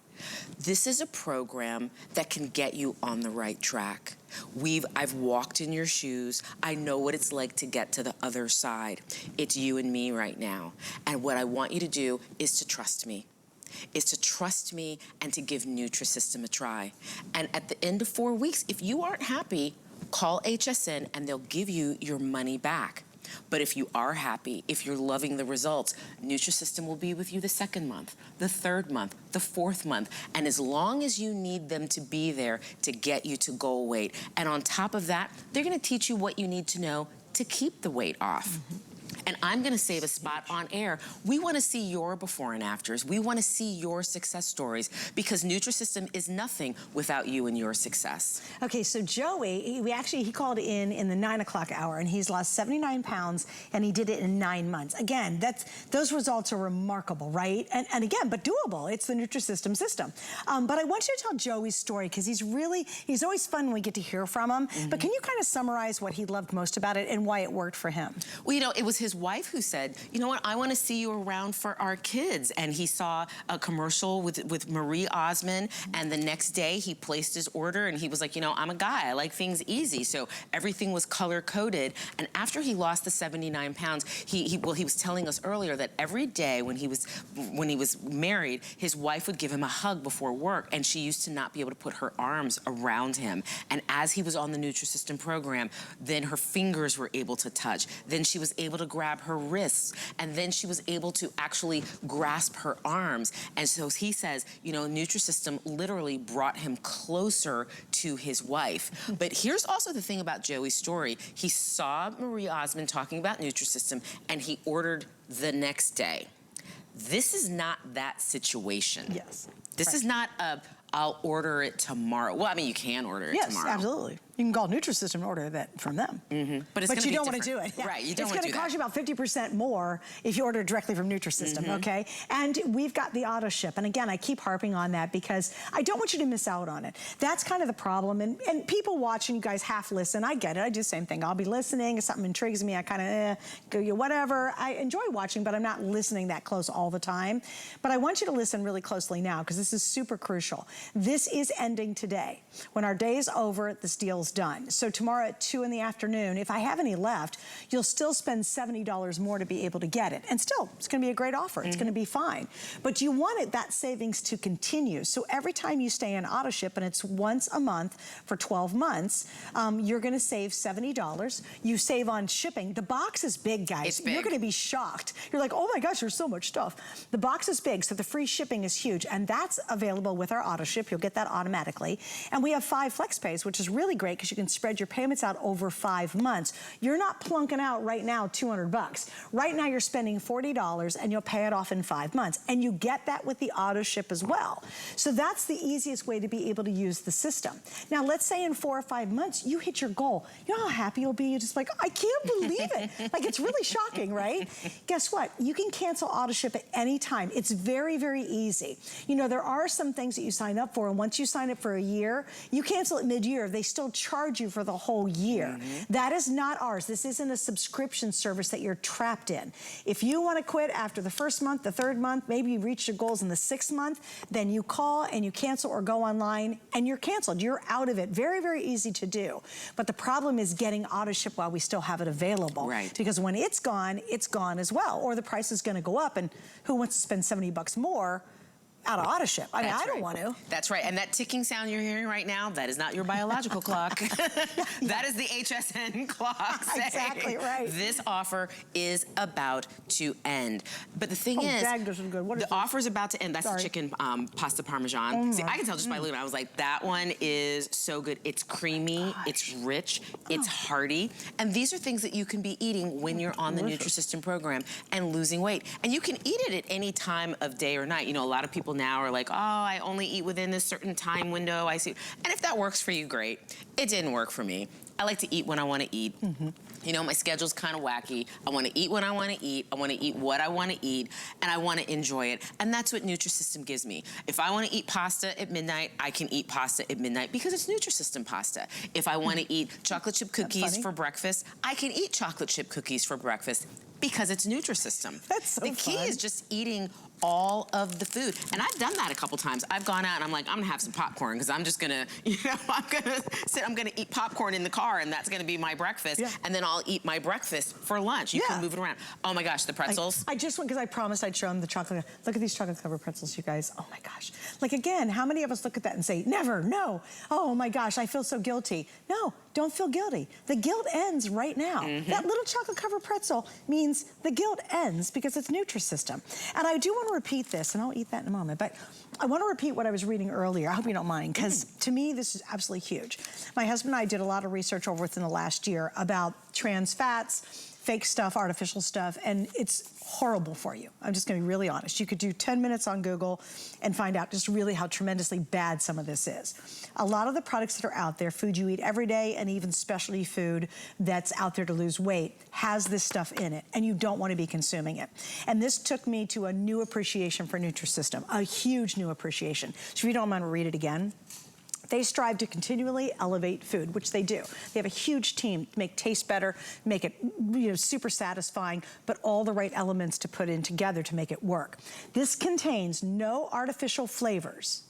Speaker 2: This is a program that can get you on the right track. I've walked in your shoes. I know what it's like to get to the other side. It's you and me right now. And what I want you to do is to trust me. Is to trust me and to give Nutrisystem a try. And at the end of 4 weeks, if you aren't happy, call HSN and they'll give you your money back. But if you are happy, if you're loving the results, Nutrisystem will be with you the 2nd month, the 3rd month, the 4th month. And as long as you need them to be there to get you to goal weight. And on top of that, they're gonna teach you what you need to know to keep the weight off. And I'm gonna save a spot on air. We wanna see your before and afters. We wanna see your success stories, because Nutrisystem is nothing without you and your success.
Speaker 1: Okay, so Joey, he called in the 9 o'clock hour, and he's lost 79 pounds, and he did it in 9 months. Again, those results are remarkable, right? And again, but doable. It's the Nutrisystem system. But I want you to tell Joey's story, because he's always fun when we get to hear from him. But can you kind of summarize what he loved most about it and why it worked for him?
Speaker 2: Well, you know, it was his wife who said, you know what, I want to see you around for our kids. And he saw a commercial with Marie Osmond, and the next day he placed his order, and he was like, you know, I'm a guy, I like things easy. So everything was color-coded. And after he lost the 79 pounds, he was telling us earlier that every day when he was married, his wife would give him a hug before work, and she used to not be able to put her arms around him. And as he was on the Nutrisystem program, then her fingers were able to touch. Then she was able to grab grab her wrists, and then she was able to actually grasp her arms. And so he says, you know, Nutrisystem literally brought him closer to his wife. But here's also the thing about Joey's story. He saw Marie Osmond talking about Nutrisystem, and he ordered the next day. This is not that situation.
Speaker 1: Yes.
Speaker 2: This is not a, I'll order it tomorrow. Well, I mean, you can order it tomorrow.
Speaker 1: Yes, absolutely. You can call Nutrisystem and order that from them.
Speaker 2: But
Speaker 1: you don't want to do it. Yeah.
Speaker 2: Right, you don't want to do that.
Speaker 1: It's going to cost you about 50% more if you order directly from Nutrisystem, okay? And we've got the auto ship. And again, I keep harping on that because I don't want you to miss out on it. That's kind of the problem. And people watching, you guys half listen. I get it. I do the same thing. I'll be listening. If something intrigues me, I kind of go, whatever. I enjoy watching, but I'm not listening that close all the time. But I want you to listen really closely now because this is super crucial. This is ending today. When our day is over, this deal's done. So tomorrow at 2 in the afternoon, if I have any left, you'll still spend $70 more to be able to get it. And still, it's going to be a great offer. It's going to be fine. But you want that savings to continue. So every time you stay in auto ship, and it's once a month for 12 months, you're going to save $70. You save on shipping. The box is big, guys.
Speaker 2: It's big.
Speaker 1: You're going to be shocked. You're like, oh my gosh, there's so much stuff. The box is big, so the free shipping is huge. And that's available with our auto ship. You'll get that automatically. And we have 5 flex pays, which is really great because you can spread your payments out over 5 months. You're not plunking out right now $200. Right now you're spending $40 and you'll pay it off in 5 months. And you get that with the auto ship as well. So that's the easiest way to be able to use the system. Now let's say in 4 or 5 months you hit your goal. You know how happy you'll be? You're just like, I can't believe it. Like, it's really shocking, right? Guess what? You can cancel auto ship at any time. It's very, very easy. You know, there are some things that you sign up for, and once you sign up for a year, you cancel it mid-year. They still charge you for the whole year. That is not ours. This isn't a subscription service that you're trapped in. If you want to quit after the 1st month, the 3rd month, maybe you reach your goals in the 6th month, then you call and you cancel or go online and you're canceled. You're out of it. Very, very easy to do. But the problem is getting auto ship while we still have it available.
Speaker 2: Right.
Speaker 1: Because when it's gone as well. Or the price is going to go up, and who wants to spend $70 more out of auto ship? I mean, I don't want to.
Speaker 2: That's right. And that ticking sound you're hearing right now, that is not your biological clock. That is the HSN clock saying,
Speaker 1: exactly right.
Speaker 2: This offer is about to end. But the thing is, the offer is about to end. That's the chicken pasta Parmesan. See, I can tell just by looking at it. I was like, that one is so good. It's creamy, it's rich, it's hearty. And these are things that you can be eating when you're on the Nutrisystem program and losing weight. And you can eat it at any time of day or night. You know, a lot of people now are like, oh, I only eat within this certain time window. I see. And if that works for you, great. It didn't work for me. I like to eat when I want to eat. You know, my schedule's kind of wacky. I want to eat when I want to eat. I want to eat what I want to eat, and I want to enjoy it. And that's what Nutrisystem gives me. If I want to eat pasta at midnight, I can eat pasta at midnight because it's Nutrisystem pasta. If I want to eat chocolate chip cookies for breakfast, I can eat chocolate chip cookies for breakfast because it's Nutrisystem.
Speaker 1: That's so
Speaker 2: The key
Speaker 1: fun.
Speaker 2: is just eating all of the food. And I've done that a couple times. I've gone out and I'm like, I'm gonna have some popcorn because I'm just gonna, you know, I'm gonna eat popcorn in the car and that's gonna be my breakfast. And then I'll eat my breakfast for lunch. You can move it around. Oh my gosh, the pretzels.
Speaker 1: I just went because I promised I'd show them the chocolate. Look at these chocolate covered pretzels, you guys. Oh my gosh. Like, again, how many of us look at that and say, never, no. Oh my gosh, I feel so guilty. No, don't feel guilty. The guilt ends right now. That little chocolate covered pretzel means the guilt ends because it's Nutrisystem. And I do want to repeat this, and I'll eat that in a moment, but I want to repeat what I was reading earlier. I hope you don't mind, because to me, this is absolutely huge. My husband and I did a lot of research over within the last year about trans fats, fake stuff, artificial stuff, and it's horrible for you. I'm just gonna be really honest. You could do 10 minutes on Google and find out just really how tremendously bad some of this is. A lot of the products that are out there, food you eat every day, and even specialty food that's out there to lose weight, has this stuff in it, and you don't wanna be consuming it. And this took me to a new appreciation for Nutrisystem, a huge new appreciation. So if you don't mind, I'll read it again. They strive to continually elevate food, which they do. They have a huge team to make taste better, make it, you know, super satisfying, but all the right elements to put in together to make it work. This contains no artificial flavors,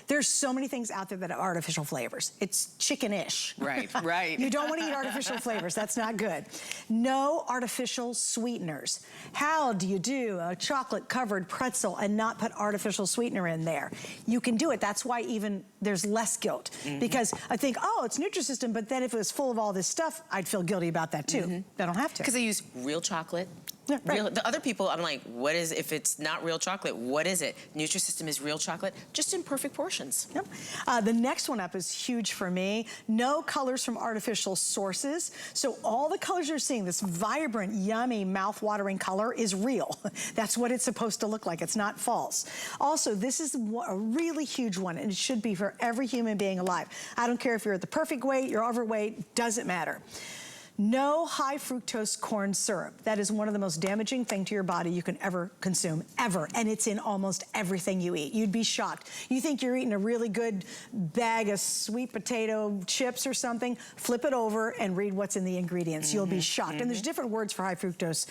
Speaker 1: There's so many things out there that are artificial flavors. It's chicken-ish.
Speaker 2: Right, right.
Speaker 1: You don't want to eat artificial flavors. That's not good. No artificial sweeteners. How do you do a chocolate-covered pretzel and not put artificial sweetener in there? You can do it. That's why even there's less guilt. Because I think, oh, it's Nutrisystem, but then if it was full of all this stuff, I'd feel guilty about that too. I don't have to.
Speaker 2: Because they use real chocolate.
Speaker 1: Yeah, right.
Speaker 2: The other people, I'm like, what is, if it's not real chocolate, what is it? Nutrisystem is real chocolate, just in perfect portions.
Speaker 1: Yep. The next one up is huge for me. No colors from artificial sources. So all the colors you're seeing, this vibrant, yummy, mouth-watering color is real. That's what it's supposed to look like. It's not false. Also, this is a really huge one, and it should be for every human being alive. I don't care if you're at the perfect weight, you're overweight, doesn't matter. No high fructose corn syrup. That is one of the most damaging things to your body you can ever consume, ever. And it's in almost everything you eat. You'd be shocked. You think you're eating a really good bag of sweet potato chips or something, flip it over and read what's in the ingredients. You'll be shocked. And there's different words for high fructose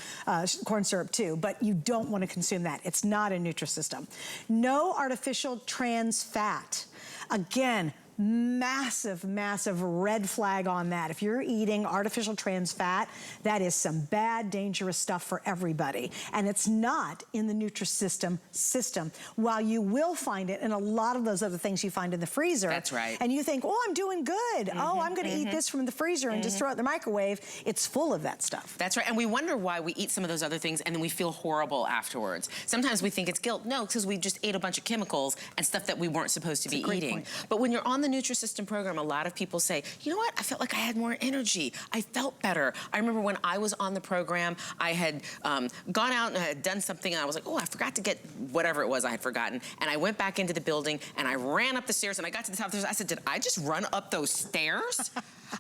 Speaker 1: corn syrup too, but you don't want to consume that. It's not a Nutrisystem. No artificial trans fat. Again, massive, massive red flag on that. If you're eating artificial trans fat, that is some bad, dangerous stuff for everybody. And it's not in the Nutrisystem system. While you will find it in a lot of those other things you find in the freezer.
Speaker 2: That's right.
Speaker 1: And you think, oh, I'm doing good. Oh, I'm going to eat this from the freezer and just throw it in the microwave. It's full of that stuff.
Speaker 2: That's right. And we wonder why we eat some of those other things and then we feel horrible afterwards. Sometimes we think it's guilt. No, because we just ate a bunch of chemicals and stuff that we weren't supposed to be eating. Point. But when you're on the Nutrisystem program, a lot of people say, you know what, I felt like I had more energy. I felt better. I remember when I was on the program, I had gone out and I had done something and I was like, oh, I forgot to get whatever it was I had forgotten. And I went back into the building and I ran up the stairs and I got to the top of the stairs. I said, did I just run up those stairs?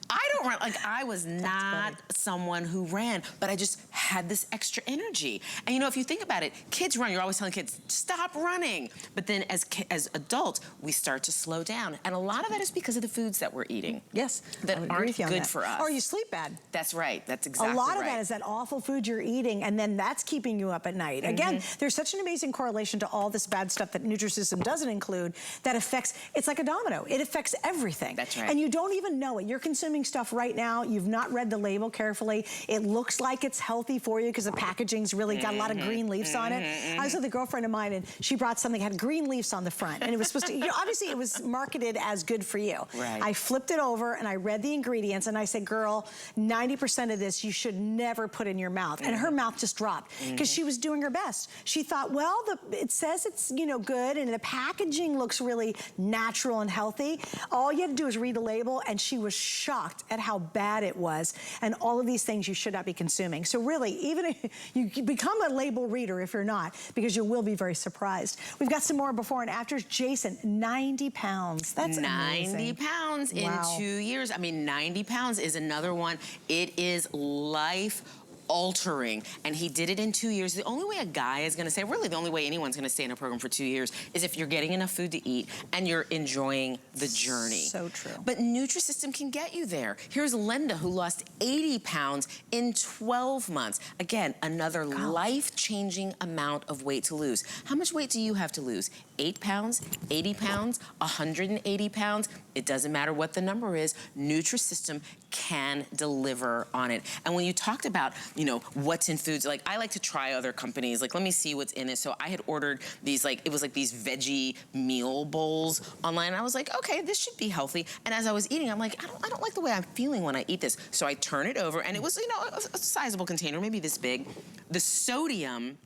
Speaker 2: I don't run, like I was not someone who ran, but I just had this extra energy. And you know, if you think about it, kids run, you're always telling kids, stop running. But then as adults, we start to slow down. And a lot of that is because of the foods that we're eating.
Speaker 1: Yes.
Speaker 2: That aren't good for us.
Speaker 1: Or you sleep bad.
Speaker 2: That's right, that's exactly right.
Speaker 1: A lot of that is that awful food you're eating, and then that's keeping you up at night. Again, there's such an amazing correlation to all this bad stuff that Nutrisystem doesn't include that affects, it's like a domino. It affects everything.
Speaker 2: That's right.
Speaker 1: And you don't even know it. You're consuming stuff right now, you've not read the label carefully. It looks like it's healthy for you because the packaging's really got a lot of green leaves on it. I was with a girlfriend of mine and she brought something that had green leaves on the front, and it was supposed to, you know, obviously it was marketed as good for you.
Speaker 2: Right.
Speaker 1: I flipped it over and I read the ingredients and I said, girl, 90% of this you should never put in your mouth. And her mouth just dropped because she was doing her best. She thought, well, it says it's, you know, good and the packaging looks really natural and healthy. All you had to do is read the label, and she was shocked at how bad it was and all of these things you should not be consuming. So really, even if you become a label reader if you're not, because you will be very surprised. We've got some more before and afters. Jason, 90 pounds. That's
Speaker 2: 90
Speaker 1: amazing.
Speaker 2: pounds in 2 years. I mean, 90 pounds is another one. It is life altering, and he did it in 2 years. The only way a guy is gonna say, really the only way anyone's gonna stay in a program for 2 years is if you're getting enough food to eat and you're enjoying the journey.
Speaker 1: So true.
Speaker 2: But Nutrisystem can get you there. Here's Linda, who lost 80 pounds in 12 months. Again, another life-changing amount of weight to lose. How much weight do you have to lose? 8 pounds, 80 pounds, 180 pounds? It doesn't matter what the number is. Nutrisystem can deliver on it. And when you talked about, you know, what's in foods, like I like to try other companies, like let me see what's in it. So I had ordered these, like, it was like these veggie meal bowls online. And I was like, okay, this should be healthy. And as I was eating, I'm like, I don't like the way I'm feeling when I eat this. So I turn it over, and it was, you know, a sizable container, maybe this big. The sodium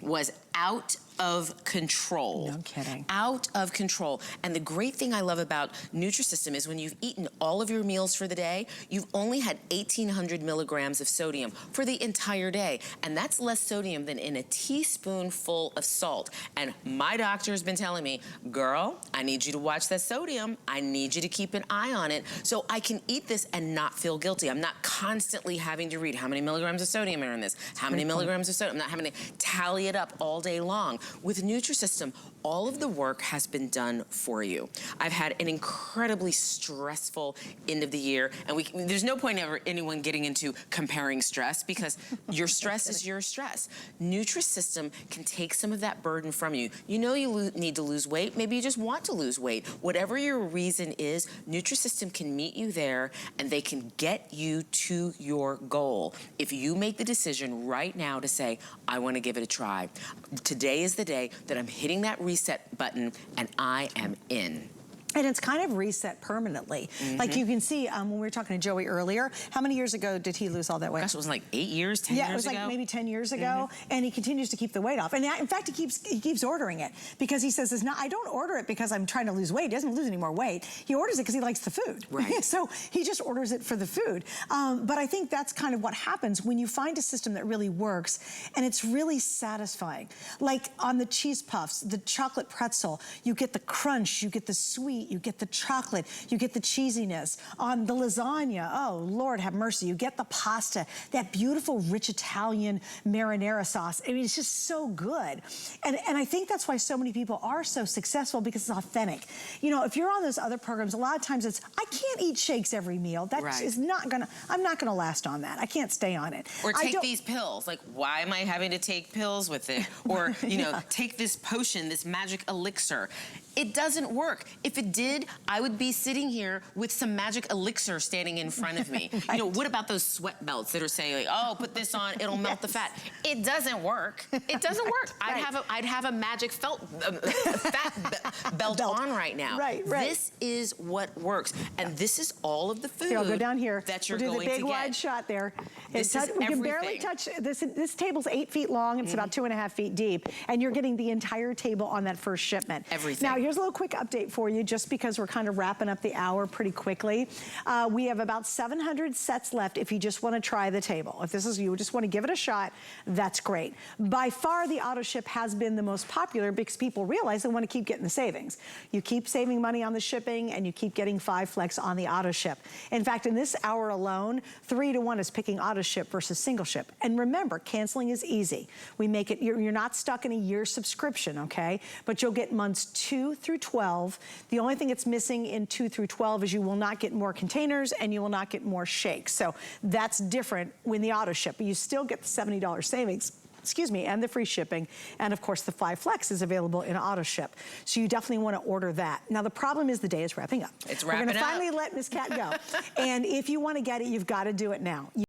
Speaker 2: was out of control.
Speaker 1: No kidding.
Speaker 2: Out of control. And the great thing I love about Nutrisystem is when you've eaten all of your meals for the day, you've only had 1,800 milligrams of sodium for the entire day. And that's less sodium than in a teaspoonful of salt. And my doctor has been telling me, girl, I need you to watch that sodium. I need you to keep an eye on it so I can eat this and not feel guilty. I'm not constantly having to read how many milligrams of sodium are in this, how many milligrams of sodium. I'm not having to tally it up all day long. off. With Nutrisystem, all of the work has been done for you. I've had an incredibly stressful end of the year, and there's no point ever anyone getting into comparing stress, because your stress is your stress. Nutrisystem can take some of that burden from you. You know you need to lose weight, maybe you just want to lose weight. Whatever your reason is, Nutrisystem can meet you there, and they can get you to your goal. If you make the decision right now to say, I want to give it a try, today is the day that I'm hitting that reset button and I am in.
Speaker 1: And it's kind of reset permanently. Like you can see, when we were talking to Joey earlier, how many years ago did he lose all that weight?
Speaker 2: Gosh, it was like 8 years, 10 years ago?
Speaker 1: Yeah, it was like maybe 10 years ago, and he continues to keep the weight off. And in fact, he keeps ordering it, because he says, I don't order it because I'm trying to lose weight. He doesn't lose any more weight. He orders it because he likes the food.
Speaker 2: Right.
Speaker 1: So he just orders it for the food. But I think that's kind of what happens when you find a system that really works, and it's really satisfying. Like on the cheese puffs, the chocolate pretzel, you get the crunch, you get the sweet, you get the chocolate, you get the cheesiness. On the lasagna, oh Lord have mercy, you get the pasta, that beautiful rich Italian marinara sauce. I mean, it's just so good. And I think that's why so many people are so successful, because it's authentic. You know, if you're on those other programs, a lot of times it's, I can't eat shakes every meal. That is not gonna, I'm not gonna last on that. I can't stay on it.
Speaker 2: Or take these pills. Like, why am I having to take pills with it? Or, you know, take this potion, this magic elixir. It doesn't work. If it did, I would be sitting here with some magic elixir standing in front of me. You know, what about those sweat belts that are saying, like, oh, put this on, it'll melt the fat? It doesn't work. It doesn't work. I'd have a magic fat belt on right now.
Speaker 1: Right.
Speaker 2: This is what works. And this is all of the food
Speaker 1: I'll go down here.
Speaker 2: that you're
Speaker 1: we'll
Speaker 2: going
Speaker 1: do the
Speaker 2: to
Speaker 1: big
Speaker 2: get.
Speaker 1: wide shot there.
Speaker 2: This is
Speaker 1: we can barely touch, this table's 8 feet long, it's about 2.5 feet deep, and you're getting the entire table on that first shipment.
Speaker 2: Everything.
Speaker 1: Now, here's a little quick update for you, just because we're kind of wrapping up the hour pretty quickly. We have about 700 sets left if you just want to try the table. If this is you just want to give it a shot, that's great. By far, the auto ship has been the most popular, because people realize they want to keep getting the savings. You keep saving money on the shipping, and you keep getting 5 flex on the auto ship. In fact, in this hour alone, 3-to-1 is picking auto ship versus single ship. And remember, canceling is easy. We make it, you're not stuck in a year subscription, okay? But you'll get months 2 through 12. The only thing that's missing in 2 through 12 is you will not get more containers, and you will not get more shakes. So that's different when the auto ship, but you still get the $70 savings. Excuse me, and the free shipping. And of course, the 5 flex is available in auto ship. So you definitely want to order that. Now, the problem is the day is wrapping up.
Speaker 2: It's wrapping up.
Speaker 1: We're going to finally let Miss Cat go. And if you want to get it, you've got to do it now.